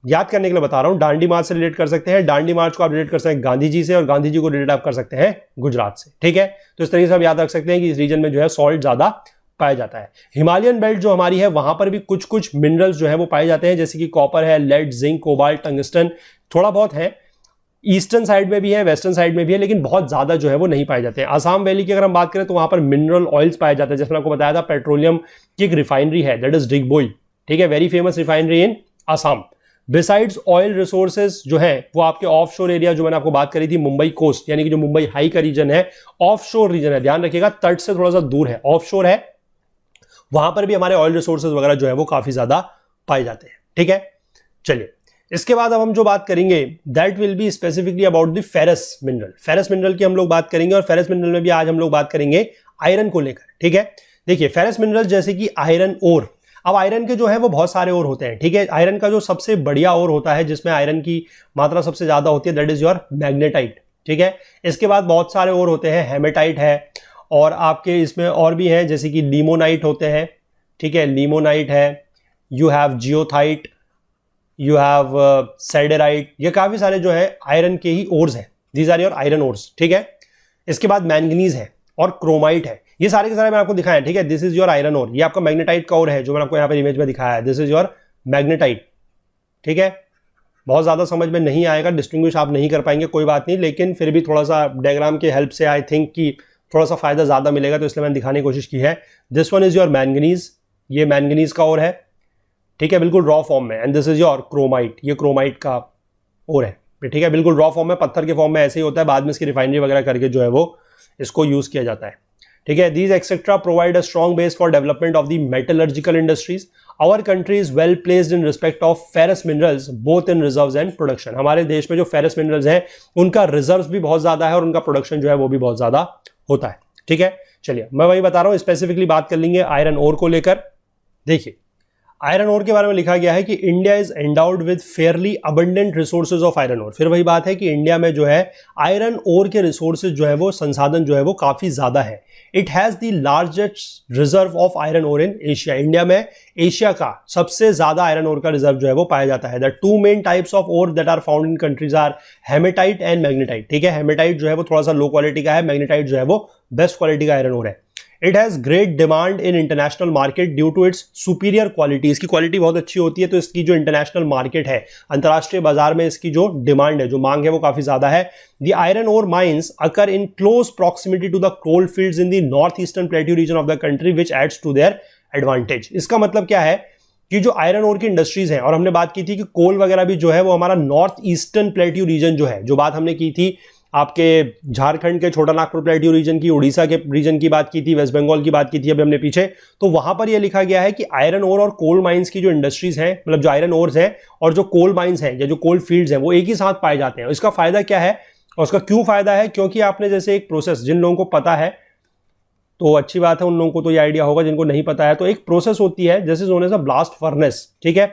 याद करने के लिए बता रहा हूं, डांडी मार्च से रिलेट कर सकते हैं। डांडी मार्च को आप रिलेट कर सकते हैं गांधी जी से, और गांधी जी को रिलेट आप कर सकते हैं गुजरात से, ठीक है। तो इस तरीके से आप याद रख सकते हैं कि इस रीजन में जो है सॉल्ट ज्यादा पाया जाता है। हिमालयन बेल्ट जो हमारी है वहां पर भी कुछ कुछ मिनरल्स जो है वो पाए जाते हैं, जैसे कि कॉपर है, लेड, जिंक, कोबाल्ट, टंगस्टन, थोड़ा बहुत है। ईस्टर्न साइड में भी है, वेस्टर्न साइड में भी है, लेकिन बहुत ज्यादा जो है वो नहीं पाए जाते हैं। आसाम वैली की अगर हम बात करें तो वहां पर मिनरल ऑयल्स पाए जाते हैं। जैसे मैंने आपको बताया था, पेट्रोलियम की एक रिफाइनरी है, दैट इज डिगबोई, ठीक है, वेरी फेमस रिफाइनरी इन आसाम। बिसाइड्स ऑयल रिसोर्सेज जो है वो आपके ऑफ शोर एरिया, जो मैंने आपको बात करी थी मुंबई कोस्ट, यानी कि जो मुंबई हाई का रीजन है, ऑफ शोर रीजन है, ध्यान रखिएगा, तट से थोड़ा सा दूर है, ऑफ शोर है, वहां पर भी हमारे ऑयल रिसोर्सेज वगैरह जो है वो काफी ज्यादा पाए जाते हैं, ठीक है। चलिए, इसके बाद अब हम जो बात करेंगे that will be specifically about the ferrous mineral. Ferrous mineral की हम लोग बात करेंगे, और फेरस मिनरल में भी आज हम लोग बात करेंगे आयरन को लेकर, ठीक है। देखिए, फेरस मिनरल जैसे कि आयरन ओर, अब आयरन के जो है वो बहुत सारे ओर होते हैं, ठीक है। आयरन का जो सबसे बढ़िया ओर होता है, जिसमें आयरन की मात्रा सबसे ज्यादा होती है, दैट इज योर मैग्नेटाइट, ठीक है। इसके बाद बहुत सारे ओर होते हैं, हेमेटाइट है, और आपके इसमें और भी हैं, जैसे कि लीमोनाइट होते हैं, ठीक है, लीमोनाइट है, you have goethite, you have siderite, ये काफी सारे जो है आयरन के ही ओर्स हैं, these are your iron ores, ठीक है। इसके बाद मैंगनीज है और क्रोमाइट है, ये सारे के सारे मैंने आपको दिखाया है, ठीक है। This is your iron ore, ये आपका मैग्नेटाइट का ओर है जो मैंने आपको यहाँ पर इमेज में दिखाया है, दिस इज योर मैग्नेटाइट, ठीक है। बहुत ज्यादा समझ में नहीं आएगा, डिस्टिंग्विश आप नहीं कर पाएंगे, कोई बात नहीं, लेकिन फिर भी थोड़ा सा डायग्राम के हेल्प से आई थिंक कि थोड़ा सा फायदा ज्यादा मिलेगा, तो इसलिए मैंने दिखाने की कोशिश की है। This one is your manganese, ये मैंगनीज का ओर है, ठीक है, बिल्कुल रॉ फॉर्म में। And this is your chromite, ये क्रोमाइट का ओर है, ठीक है, बिल्कुल रॉ फॉर्म में, पत्थर के फॉर्म में ऐसे ही होता है, बाद में इसकी रिफाइनरी वगैरह करके जो है वो इसको यूज किया जाता है, ठीक है। These etcetera provide a strong base for development of the metallurgical industries. Our country is well placed in respect of ferrous minerals both in reserves and production. हमारे देश में जो फेरस मिनरल्स हैं उनका रिजर्व्स भी बहुत ज्यादा है और उनका प्रोडक्शन जो है वो भी बहुत ज्यादा होता है, ठीक है। चलिए मैं वही बता रहा हूं, स्पेसिफिकली बात कर लेंगे आयरन ओर को लेकर। देखिए आयरन ओर के बारे में लिखा गया है कि India is endowed with fairly abundant resources of iron ore. फिर वही बात है कि इंडिया में जो है आयरन ओर के रिसोर्सेज जो है वो संसाधन जो है वो काफी ज्यादा है। It has the largest reserve of iron ore in Asia. India में एशिया का सबसे ज्यादा आयरन ओर का रिजर्व जो है वो पाया जाता है। The two main types of ore that are found in countries are hematite and magnetite, ठीक है। हेमेटाइट जो है वो थोड़ा सा लो क्वालिटी का है, मैग्नेटाइट जो है वो बेस्ट क्वालिटी का आयरन ओर है। It has great demand in international market due to its superior quality. इसकी क्वालिटी बहुत अच्छी होती है, तो इसकी जो इंटरनेशनल मार्केट है, अंतरराष्ट्रीय बाजार में इसकी जो डिमांड है, जो मांग है, वो काफी ज्यादा है। The iron ore mines occur in close proximity to the coal fields in the north eastern plateau region of the country which adds to their advantage. इसका मतलब क्या है कि जो आयरन ओर की इंडस्ट्रीज हैं, और हमने बात की थी कि कोल वगैरह भी जो है वो हमारा नॉर्थ ईस्टर्न प्लेट्यू रीजन जो है, जो बात हमने की थी आपके झारखंड के छोटा नागपुर प्लेट्यू रीजन की, उड़ीसा के रीजन की बात की थी, वेस्ट बंगाल की बात की थी अभी हमने पीछे, तो वहां पर यह लिखा गया है कि आयरन ओर और कोल माइंस की जो इंडस्ट्रीज हैं, मतलब जो आयरन ओर्स हैं और जो कोल माइंस हैं या जो कोल फील्ड्स हैं, वो एक ही साथ पाए जाते हैं। इसका फायदा क्या है और उसका क्यों फायदा है? क्योंकि आपने जैसे एक प्रोसेस, जिन लोगों को पता है तो अच्छी बात है, उन लोगों को तो ये आइडिया होगा, जिनको नहीं पता है तो एक प्रोसेस होती है जैसे होने से ब्लास्ट फर्नेस, ठीक है।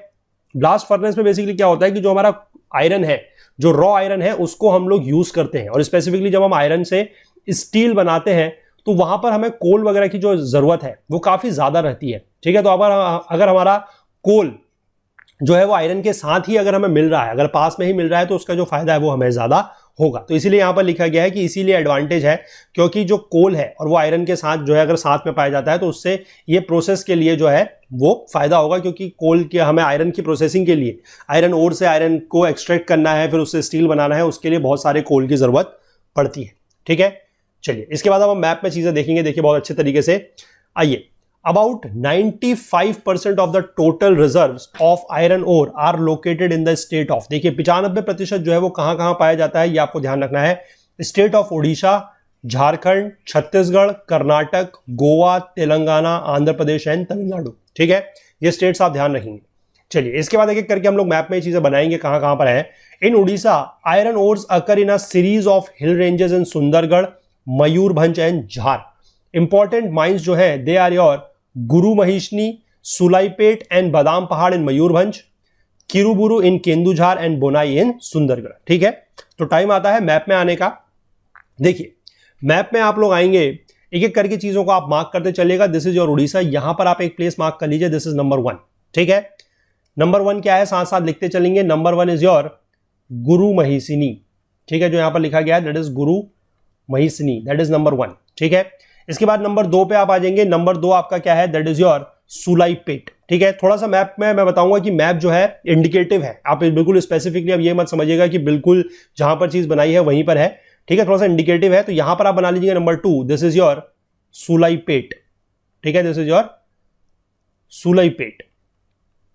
ब्लास्ट फर्नेस में बेसिकली क्या होता है कि जो हमारा आयरन है, जो रॉ आयरन है, उसको हम लोग यूज करते हैं, और स्पेसिफिकली जब हम आयरन से स्टील बनाते हैं तो वहां पर हमें कोल वगैरह की जो जरूरत है वो काफी ज्यादा रहती है, ठीक है। तो अगर हमारा कोल जो है वो आयरन के साथ ही अगर हमें मिल रहा है, अगर पास में ही मिल रहा है, तो उसका जो फायदा है वो हमें ज्यादा होगा। तो इसीलिए यहां पर लिखा गया है कि इसीलिए एडवांटेज है, क्योंकि जो कोल है और वो आयरन के साथ जो है अगर साथ में पाया जाता है तो उससे ये प्रोसेस के लिए जो है वो फायदा होगा, क्योंकि कोल के हमें आयरन की प्रोसेसिंग के लिए, आयरन ओर से आयरन को एक्सट्रैक्ट करना है, फिर उससे स्टील बनाना है, उसके लिए बहुत सारे कोल की जरूरत पड़ती है, ठीक है। चलिए इसके बाद हम मैप में चीजें देखेंगे, देखिए बहुत अच्छे तरीके से। आइए, about 95% of the total reserves of iron ore are located in the state of, देखिए 95% जो है वो कहां कहां पाया जाता है, ये आपको ध्यान रखना है। State of Odisha, Jharkhand, Chhattisgarh, Karnataka, Goa, Telangana, Andhra Pradesh and Tamil Nadu, ठीक है। ये स्टेट्स आप ध्यान रखेंगे। चलिए इसके बाद एक एक करके हम लोग मैप में ये चीजें बनाएंगे कहां कहां पर है। In Orissa iron ores occur in a series of hill ranges in Sundargarh, Mayurbhanj and Jhar. Important mines जो है they are your Guru महिषनी, सुलाईपेट and बादाम पहाड़ इन मयूरभंज, किरुबुरु इन केंदुझार एंड बोनाई इन सुंदरगढ़, ठीक है। तो टाइम आता है मैप में आने का। देखिए मैप में आप लोग आएंगे, एक एक करके चीजों को आप मार्क करते चलिएगा। दिस इज योर उड़ीसा, यहां पर आप एक प्लेस मार्क कर लीजिए, दिस इज नंबर 1, ठीक है। नंबर 1 क्या है, साथ साथ लिखते चलेंगे। नंबर 1 इज योर गुरु महिषनी, ठीक है, जो यहां पर लिखा गया है that is Guru महिषनी, that is number 1, ठीक है। इसके बाद नंबर 2 पे आप आ जाएंगे। नंबर 2 आपका क्या है, दैट इज योर सुलाईपेट, ठीक है। थोड़ा सा मैप में मैं बताऊंगा कि मैप जो है इंडिकेटिव है, आप बिल्कुल स्पेसिफिकली अब ये मत समझिएगा कि बिल्कुल जहां पर चीज बनाई है वहीं पर है, ठीक है। थोड़ा सा इंडिकेटिव है, तो यहां पर आप बना लीजिएगा नंबर 2, दिस इज योर सुलाईपेट, ठीक है, दिस इज योर सुलाईपेट,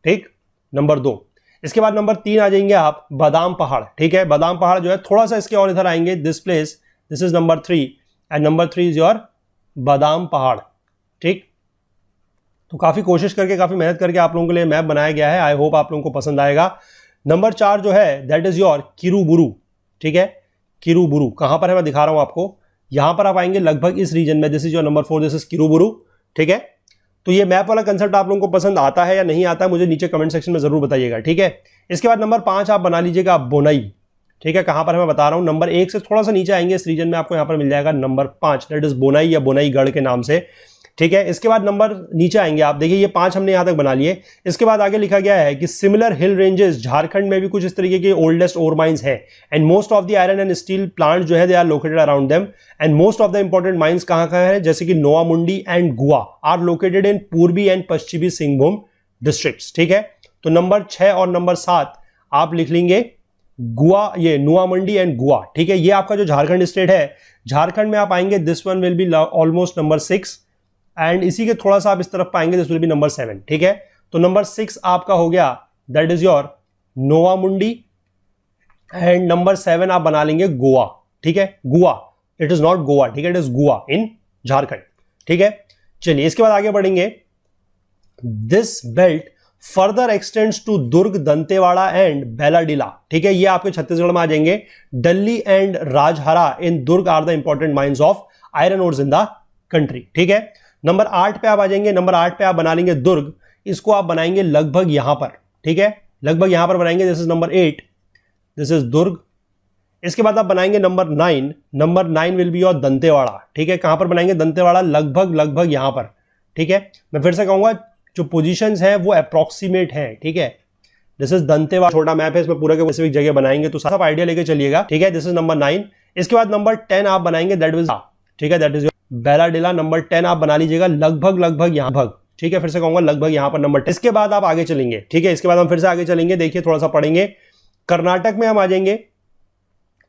ठीक, नंबर 2। इसके बाद नंबर 3 आ जाएंगे आप, बादाम पहाड़, ठीक है। बादाम पहाड़ जो है थोड़ा सा इसके और इधर आएंगे, this place, this is number 3 and number 3 is your बादाम पहाड़, ठीक। तो काफी कोशिश करके, काफी मेहनत करके आप लोगों के लिए मैप बनाया गया है, आई होप आप लोगों को पसंद आएगा। नंबर 4 जो है दैट इज योर किरुबुरु, ठीक है। किरुबुरु कहां पर है मैं दिखा रहा हूं आपको, यहां पर आप आएंगे लगभग इस रीजन में, this is your number 4, this is Kiriburu, ठीक है। तो ये मैप वाला कंसेप्ट आप लोगों को पसंद आता है या नहीं आता है, मुझे नीचे कमेंट सेक्शन में जरूर बताइएगा, ठीक है। इसके बाद नंबर 5 आप बना लीजिएगा बोनई, ठीक है। कहां पर है मैं बता रहा हूं, नंबर 1 से थोड़ा सा नीचे आएंगे इस रीजन में, आपको यहां पर मिल जाएगा नंबर 5, दैट इज बोनई या बोनई गढ़ के नाम से। ठीक है। इसके बाद नंबर नीचे आएंगे आप, देखिए ये 5 हमने यहां तक बना लिए। इसके बाद आगे लिखा गया है कि सिमिलर हिल रेंजेस, झारखंड में भी कुछ इस तरीके के ओल्डेस्ट ओर माइंस हैं and most of the iron and steel plant जो है they are located around them and most of the important mines कहां कहां है, जैसे कि Noamundi and Gua are located in Purbi and पश्चिमी सिंहभूम डिस्ट्रिक्ट्स। ठीक है, तो नंबर 6 और नंबर 7 आप लिख लेंगे गुआ, ये नोआमुंडी एंड गुआ। ठीक है, ये आपका जो झारखंड स्टेट है, झारखंड में आप आएंगे this one will be almost number 6 and इसी के थोड़ा सा आप इस तरफ पाएंगे दिस विल बी नंबर 7। ठीक है, तो नंबर 6 आपका हो गया, that is your Noamundi and number 7 आप बना लेंगे गोवा। ठीक है, गुआ, इट इज नॉट गोवा, ठीक है, इट इज गुआ इन झारखंड। ठीक है, चलिए इसके बाद आगे बढ़ेंगे। This belt further extends to Durg, Dantewada and Bailadila. ठीक है, ये आपके छत्तीसगढ़ में आ जाएंगे। Dalli and Rajhara in Durg are the important mines of iron ores in the country. ठीक है, नंबर 8 पे आप आ जाएंगे। नंबर 8 पे आप बना लेंगे दुर्ग, इसको आप बनाएंगे लगभग यहां पर। ठीक है, लगभग यहां पर बनाएंगे, this is number 8, this is Durg. इसके बाद आप बनाएंगे number 9, number 9 will be your Dantewada. ठीक है, कहां पर बनाएंगे दंतेवाड़ा, लगभग यहां पर। ठीक है, मैं फिर से कहूंगा जो पोजीशंस हैं वो अप्रोक्सीमेट हैं। ठीक है, दिस इज दंतेवाड़ा, छोटा मैप है, इसमें पूरा के स्पेसिफिक जगह बनाएंगे, तो सब आइडिया लेके चलिएगा। ठीक है, दिस इज नंबर 9। इसके बाद नंबर 10 आप बनाएंगे, दैट इज, ठीक है, दैट इज बेलाडीला। नंबर 10 आप बना लीजिएगा, लगभग यहां भग। ठीक है, फिर से कहूंगा लगभग यहां पर नंबर 10। इसके बाद आप आगे चलेंगे। ठीक है, इसके बाद हम फिर से आगे चलेंगे, देखिए थोड़ा सा पढ़ेंगे। कर्नाटक में हम आ जाएंगे।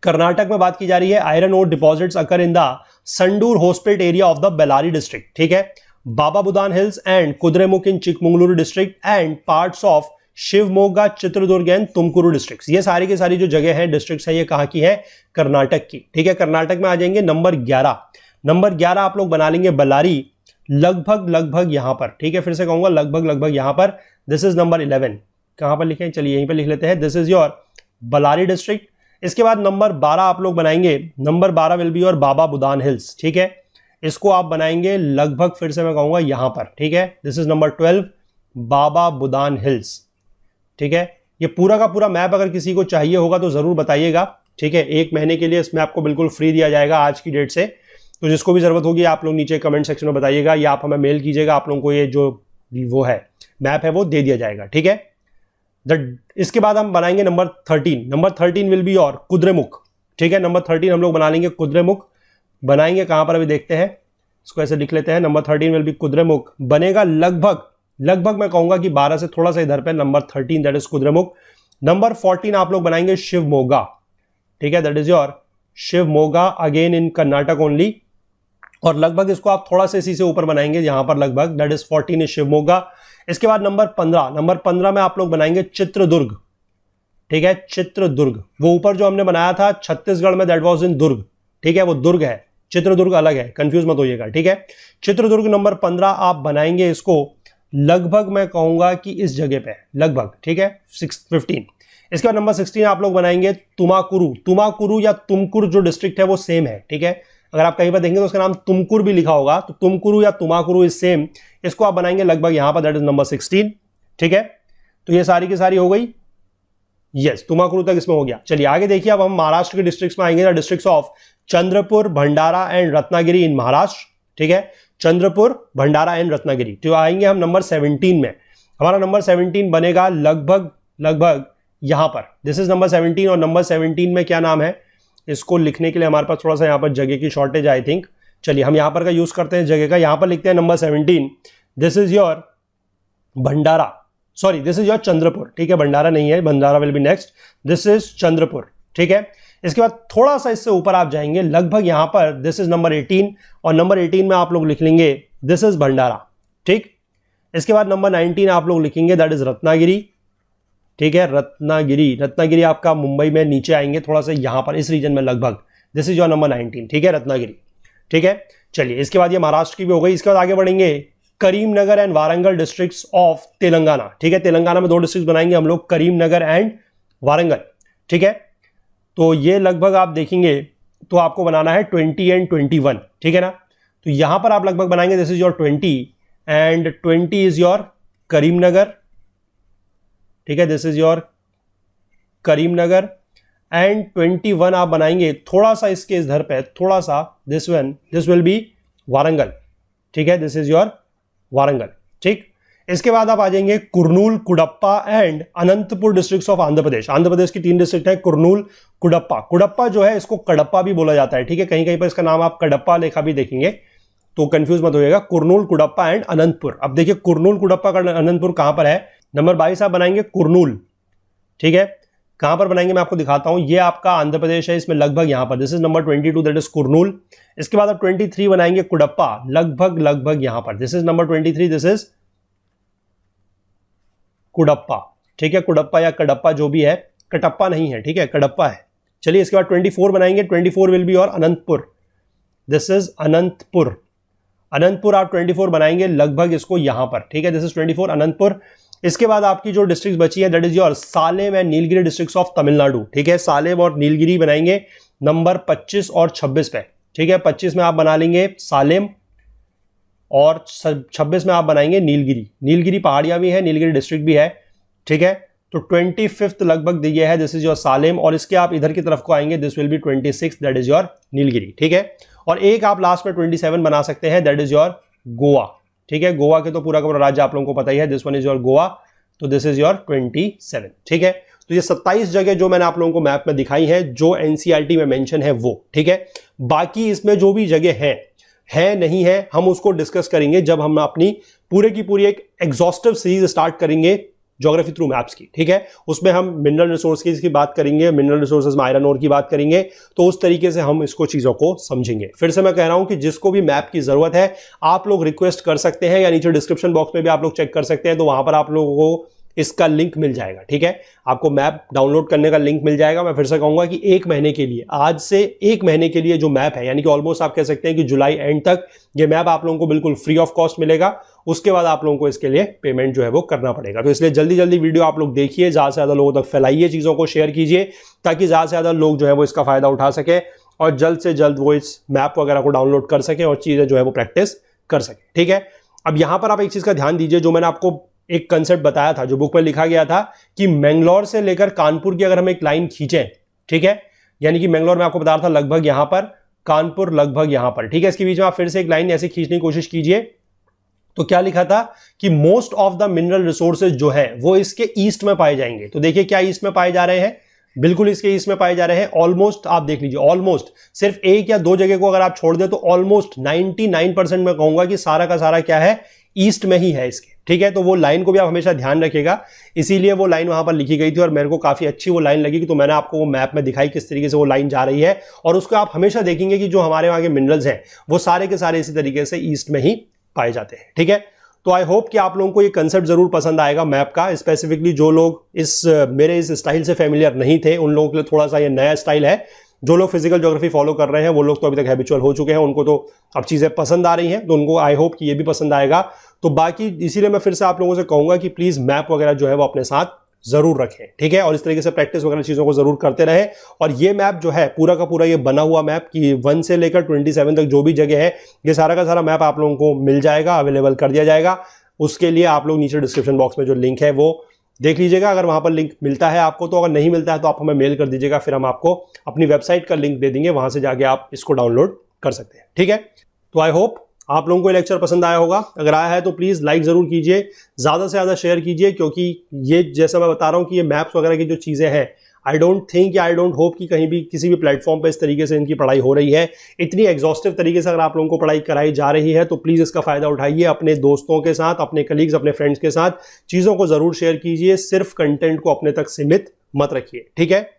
कर्नाटक में बात की जा रही है iron ore deposits occur in the Sandur Hospet area of the Bellary district. ठीक है, Baba Budan hills and Kudremukh in Chikmagaluru district and parts of Shivamogga, Chitradurga and Tumakuru districts. ये सारी की सारी जो जगह है, डिस्ट्रिक्ट्स है, ये कहां की है, कर्नाटक की। ठीक है, कर्नाटक में आ जाएंगे। नंबर 11, नंबर 11 आप लोग बना लेंगे बल्लारी, लगभग यहां पर। ठीक है, फिर से कहूंगा लगभग यहां पर। दिस इज नंबर 11, कहां पर लिखें, चलिए यहीं पर लिख लेते हैं, this is your Ballari district. इसके बाद नंबर 12 आप लोग बनाएंगे, number 12 will be your Baba Budan hills. ठीक है, इसको आप बनाएंगे लगभग, फिर से मैं कहूंगा यहां पर। ठीक है, this is number 12, Baba Budan hills. ठीक है, ये पूरा का पूरा मैप अगर किसी को चाहिए होगा तो जरूर बताइएगा। ठीक है, 1 महीने के लिए इस मैप को बिल्कुल फ्री दिया जाएगा आज की डेट से, तो जिसको भी जरूरत होगी आप लोग नीचे कमेंट सेक्शन में बताइएगा या आप हमें मेल कीजिएगा, आप लोगों को ये जो वो है मैप है वो दे दिया जाएगा। ठीक है, इसके बाद हम बनाएंगे नंबर 13, नंबर 13 विल बी और कुद्रेमुख। ठीक है, नंबर 13 हम लोग बना लेंगे कुद्रेमुख। बनाएंगे कहां पर अभी देखते हैं, इसको ऐसे लिख लेते हैं, नंबर 13 विल बी कुद्रेमुख। बनेगा लगभग मैं कहूंगा कि 12 से थोड़ा सा इधर पे, number 13 that is Kudremukh. Number 14 आप लोग बनाएंगे शिवमोगा। ठीक है, that is your Shivamogga, again in Karnataka only, और लगभग इसको आप थोड़ा सा इसी से ऊपर बनाएंगे यहां पर, लगभग दैट इज 14 इज शिवमोगा। इसके बाद नंबर 15, नंबर 15 में आप लोग बनाएंगे चित्रदुर्ग। ठीक है, चित्रदुर्ग, वो ऊपर जो हमने बनाया था छत्तीसगढ़ में, दैट वाज इन दुर्ग। ठीक है, वो दुर्ग है, चित्रदुर्ग अलग है, कंफ्यूज मत होइएगा। ठीक है, चित्रदुर्ग नंबर 15 आप बनाएंगे इसको लगभग मैं कहूंगा कि इस जगह पे लगभग। ठीक है, 15। इसके बाद नंबर 16 आप लोग बनाएंगे तुमाकुरु या तुमकुर जो डिस्ट्रिक्ट है वो सेम है। ठीक है, अगर आप कहीं पर देखेंगे तो उसका नाम तुमकुर भी लिखा होगा, तो तुमकुरु या तुमाकुरु इज सेम, इसको आप बनाएंगे लगभग यहां पर, दैट इज नंबर 16। ठीक है, तो ये सारी की सारी हो गई, यस, तुमाकुरु तक इसमें हो गया। चलिए आगे देखिए, अब हम महाराष्ट्र के डिस्ट्रिक्ट्स में आएंगे, districts of Chandrapur, Bhandara and Ratnagiri in Maharashtra. ठीक है, चंद्रपुर, भंडारा एंड रत्नागिरी। तो आएंगे हम नंबर 17 में। हमारा नंबर 17 बनेगा लगभग यहां पर, दिस इज नंबर 17। और नंबर 17 में क्या नाम है, इसको लिखने के लिए हमारे पास थोड़ा सा यहां पर जगह की शॉर्टेज आई थिंक। चलिए हम यहां पर का यूज करते हैं जगह का, यहां पर लिखते हैं number 17, this is your Bhandara, sorry this is your Chandrapur. ठीक है, भंडारा नहीं है, Bhandara will be next, this is Chandrapur. ठीक है, इसके बाद थोड़ा सा इससे ऊपर आप जाएंगे, लगभग यहां पर, दिस इज नंबर 18, और नंबर 18 में आप लोग लिख लेंगे दिस इज भंडारा। ठीक, इसके बाद नंबर 19 आप लोग लिखेंगे, दैट इज रत्नागिरी। ठीक है, रत्नागिरी आपका मुंबई में नीचे आएंगे थोड़ा सा यहां पर, इस रीजन में लगभग, दिस इज योर नंबर 19। ठीक है, रत्नागिरी। ठीक है, चलिए इसके बाद ये महाराष्ट्र की भी हो गई। इसके बाद आगे बढ़ेंगे, Karimnagar and Warangal districts of Telangana. ठीक है, तेलंगाना में 2 डिस्ट्रिक्ट बनाएंगे हम लोग, करीमनगर एंड वारंगल। ठीक है, तो ये लगभग आप देखेंगे तो आपको बनाना है 20 एंड 21। ठीक है ना, तो यहां पर आप लगभग बनाएंगे, this is your 20 and 20 is your Karimnagar. ठीक है, this is your Karimnagar and 21 आप बनाएंगे थोड़ा सा इसके इधर पे, थोड़ा सा, दिस विल बी वारंगल। ठीक है, दिस इज योर वारंगल। ठीक, इसके बाद आप आ जाएंगे Kurnool, Kadapa and Anantapur districts of Andhra Pradesh. Andhra Pradesh की 3 डिस्ट्रिक्ट है, कुर्नूल, कुडप्पा। कुडप्पा जो है इसको कडप्पा भी बोला जाता है, ठीक है, कहीं कहीं पर इसका नाम आप कडप्पा लेखा भी देखेंगे, तो कंफ्यूज मत होइएगा। कुर्नूल, कुडप्पा एंड अनंतपुर। अब देखिए कुर्नूल, कुडप्पा का अनंतपुर कहां पर है। नंबर 22 आप बनाएंगे कुर्नूल, ठीक है, कहां पर बनाएंगे मैं आपको दिखाता हूं। ये आपका आंध्र प्रदेश है, इसमें लगभग यहां पर, this is number 22, that is Kurnool. इसके बाद आप 23 बनाएंगे कुडप्पा, लगभग यहां पर, this is number 23, this is Kadapa. ठीक है, कुडप्पा या कडप्पा जो भी है, कटप्पा नहीं है, ठीक है, कडप्पा है। चलिए इसके बाद 24 बनाएंगे, 24 विल बी और अनंतपुर, दिस इज अनंतपुर। अनंतपुर आप 24 बनाएंगे लगभग इसको यहां पर, ठीक है, दिस इज 24 अनंतपुर। इसके बाद आपकी जो डिस्ट्रिक्ट बची है that is your Salem and Nilgiri districts of Tamil Nadu. ठीक है, सालेम और नीलगिरी बनाएंगे नंबर 25 और 26 पे। ठीक है, 25 में आप बना लेंगे सालेम और 26 में आप बनाएंगे नीलगिरी। नीलगिरी पहाड़ियां भी है, नीलगिरी डिस्ट्रिक्ट भी है, ठीक है। तो 25th लगभग दिया है, दिस इज योर सालेम, और इसके आप इधर की तरफ को आएंगे, this will be 26, that is your Nilgiri. ठीक है, और एक आप लास्ट में 27 बना सकते हैं, दैट इज योर गोवा। ठीक है, गोवा के तो पूरा का पूरा राज्य आप लोगों को पता ही है, this one is your Goa, तो दिस इज योर 27। ठीक है, तो ये 27 जगह जो मैंने आप लोगों को मैप में दिखाई है, जो एनसीईआरटी में मेंशन है वो, ठीक है। बाकी इसमें जो भी जगह है नहीं है, हम उसको डिस्कस करेंगे जब हम अपनी पूरे की पूरी एक एग्जॉस्टिव सीरीज स्टार्ट करेंगे ज्योग्राफी थ्रू मैप्स की। ठीक है, उसमें हम मिनरल रिसोर्सेज की बात करेंगे, मिनरल रिसोर्सेज में आयरन ओर की बात करेंगे, तो उस तरीके से हम इसको चीजों को समझेंगे। फिर से मैं कह रहा हूं कि जिसको भी मैप की जरूरत है आप लोग रिक्वेस्ट कर सकते हैं, या नीचे डिस्क्रिप्शन बॉक्स में भी आप लोग चेक कर सकते हैं, तो वहां पर आप लोगों को इसका लिंक मिल जाएगा। ठीक है, आपको मैप डाउनलोड करने का लिंक मिल जाएगा। मैं फिर से कहूंगा कि 1 महीने के लिए, आज से 1 महीने के लिए जो मैप है, यानी कि ऑलमोस्ट आप कह सकते हैं कि जुलाई एंड तक ये मैप आप लोगों को बिल्कुल फ्री ऑफ कॉस्ट मिलेगा। उसके बाद आप लोगों को इसके लिए पेमेंट जो है वो करना पड़ेगा। तो इसलिए जल्दी जल्दी वीडियो आप लोग देखिए, ज्यादा से ज्यादा लोगों तक फैलाइए, चीजों को शेयर कीजिए, ताकि ज्यादा से ज्यादा लोग जो है वो इसका फायदा उठा सके और जल्द से जल्द वो इस मैप वगैरह को डाउनलोड कर सके और चीजें जो है वो प्रैक्टिस कर सके। ठीक है, अब यहां पर आप एक चीज का ध्यान दीजिए, जो मैंने आपको एक कंसेप्ट बताया था, जो बुक में लिखा गया था कि मैंगलोर से लेकर कानपुर की अगर हम एक लाइन खींचें, ठीक है, यानी कि मैंगलोर में आपको बता रहा था लगभग यहां पर, कानपुर लगभग यहां पर, ठीक है, इसके बीच में आप फिर से एक लाइन ऐसे खींचने की कोशिश कीजिए, तो क्या लिखा था कि most of the mineral resources जो है वो इसके ईस्ट में पाए जाएंगे। तो देखिए क्या ईस्ट में पाए जा रहे हैं, बिल्कुल इसके ईस्ट में पाए जा रहे हैं। ऑलमोस्ट आप देख लीजिए, ऑलमोस्ट सिर्फ 1 या 2 जगह को अगर आप छोड़ दे तो ऑलमोस्ट 99% मैं कहूंगा कि सारा का सारा क्या है, ईस्ट में ही है इसके। ठीक है, तो वो लाइन को भी आप हमेशा ध्यान रखिएगा, इसीलिए वो लाइन वहां पर लिखी गई थी और मेरे को काफी अच्छी वो लाइन लगी, तो मैंने आपको वो मैप में दिखाई किस तरीके से वो लाइन जा रही है। और उसको आप हमेशा देखेंगे कि जो हमारे वहां के मिनरल्स हैं वो सारे के सारे इसी तरीके से ईस्ट में ही पाए जाते हैं। ठीक है, तो आई होप कि आप लोगों को ये कंसेप्ट जरूर पसंद आएगा मैप का। स्पेसिफिकली जो लोग मेरे इस स्टाइल से फेमिलियर नहीं थे, उन लोगों के लिए थोड़ा सा ये नया स्टाइल है। जो लोग फिजिकल ज्योग्राफी फॉलो कर रहे हैं वो लोग तो अभी तक हैबिचुअल हो चुके हैं, उनको तो अब चीजें पसंद आ रही हैं, तो उनको आई होप कि ये भी पसंद आएगा। तो बाकी इसीलिए मैं फिर से आप लोगों से कहूंगा कि प्लीज मैप वगैरह जो है वो अपने साथ जरूर रखें। ठीक है, और इस तरीके से प्रैक्टिस वगैरह चीजों को जरूर करते रहें। और ये मैप जो है पूरा का पूरा ये बना हुआ मैप कि 1 से लेकर 27 तक जो भी जगह है, ये सारा का सारा मैप आप लोगों को मिल जाएगा, अवेलेबल कर दिया जाएगा। उसके लिए आप लोग नीचे डिस्क्रिप्शन बॉक्स में जो लिंक है वो देख लीजिएगा, अगर वहां पर लिंक मिलता है आपको तो, अगर नहीं मिलता है तो आप हमें मेल कर दीजिएगा, फिर हम आपको अपनी वेबसाइट का लिंक दे देंगे, वहां से जाके आप इसको डाउनलोड कर सकते हैं। ठीक है, तो आई होप आप लोगों को लेक्चर पसंद आया होगा। अगर आया है तो प्लीज लाइक जरूर कीजिए, ज्यादा से ज्यादा शेयर कीजिए, क्योंकि ये जैसा मैं बता रहा हूं कि ये मैप्स वगैरह की जो चीजें हैं, आई डोंट होप कि कहीं भी किसी भी प्लेटफॉर्म पे इस तरीके से इनकी पढ़ाई हो रही है। इतनी एग्जॉस्टिव तरीके से अगर आप लोगों को पढ़ाई कराई जा रही है तो प्लीज इसका फायदा उठाइए, अपने दोस्तों के साथ, अपने कलीग्स, अपने फ्रेंड्स के साथ चीजों को जरूर शेयर कीजिए, सिर्फ कंटेंट को अपने तक सीमित मत रखिए। ठीक है,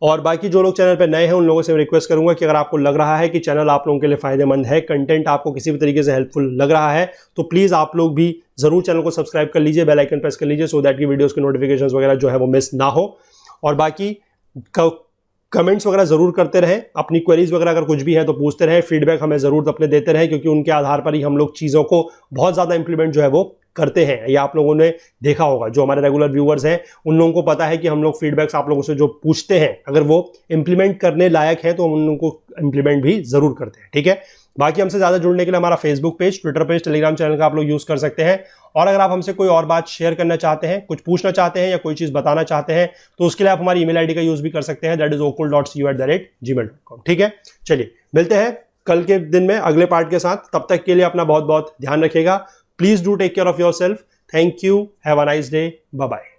और बाकी जो लोग चैनल पर नए हैं उन लोगों से रिक्वेस्ट करूंगा कि अगर आपको लग रहा है कि चैनल आप लोगों के लिए फायदेमंद है, कंटेंट आपको किसी भी तरीके से हेल्पफुल लग रहा है, तो प्लीज आप लोग भी जरूर चैनल को सब्सक्राइब कर लीजिए, बेल आइकन प्रेस कर लीजिए, सो दैट की वीडियोस के नोटिफिकेशंस वगैरह जो है वो मिस ना हो। और बाकी कमेंट्स वगैरह जरूर करते रहें, अपनी क्वेरीज वगैरह अगर कुछ भी है तो पूछते रहें, फीडबैक हमें जरूर अपने देते रहें, क्योंकि उनके आधार पर ही हम लोग चीज़ों को बहुत ज़्यादा इंप्लीमेंट जो है वो करते हैं। ये आप लोगों ने देखा होगा, जो हमारे रेगुलर व्यूअर्स हैं उन लोगों को पता है कि हम लोग फीडबैक्स आप लोगों से जो पूछते हैं, अगर वो इंप्लीमेंट करने लायक है तो हम उन लोगों को इंप्लीमेंट भी जरूर करते हैं। ठीक है, बाकी हमसे ज्यादा जुड़ने के लिए हमारा Facebook page, Twitter page, Telegram channel का आप लोग यूज कर सकते हैं। और अगर आप हमसे कोई और बात शेयर करना चाहते हैं, कुछ पूछना चाहते हैं या कोई चीज बताना चाहते हैं, तो उसके लिए आप हमारी ईमेल आईडी का यूज भी कर सकते हैं, दैट इज okul.cu@gmail.com। ठीक है, चलिए मिलते हैं कल के दिन में अगले पार्ट के साथ। तब तक के लिए अपना बहुत बहुत ध्यान रखिएगा। Please do take care of yourself. Thank you. Have a nice day. Bye bye.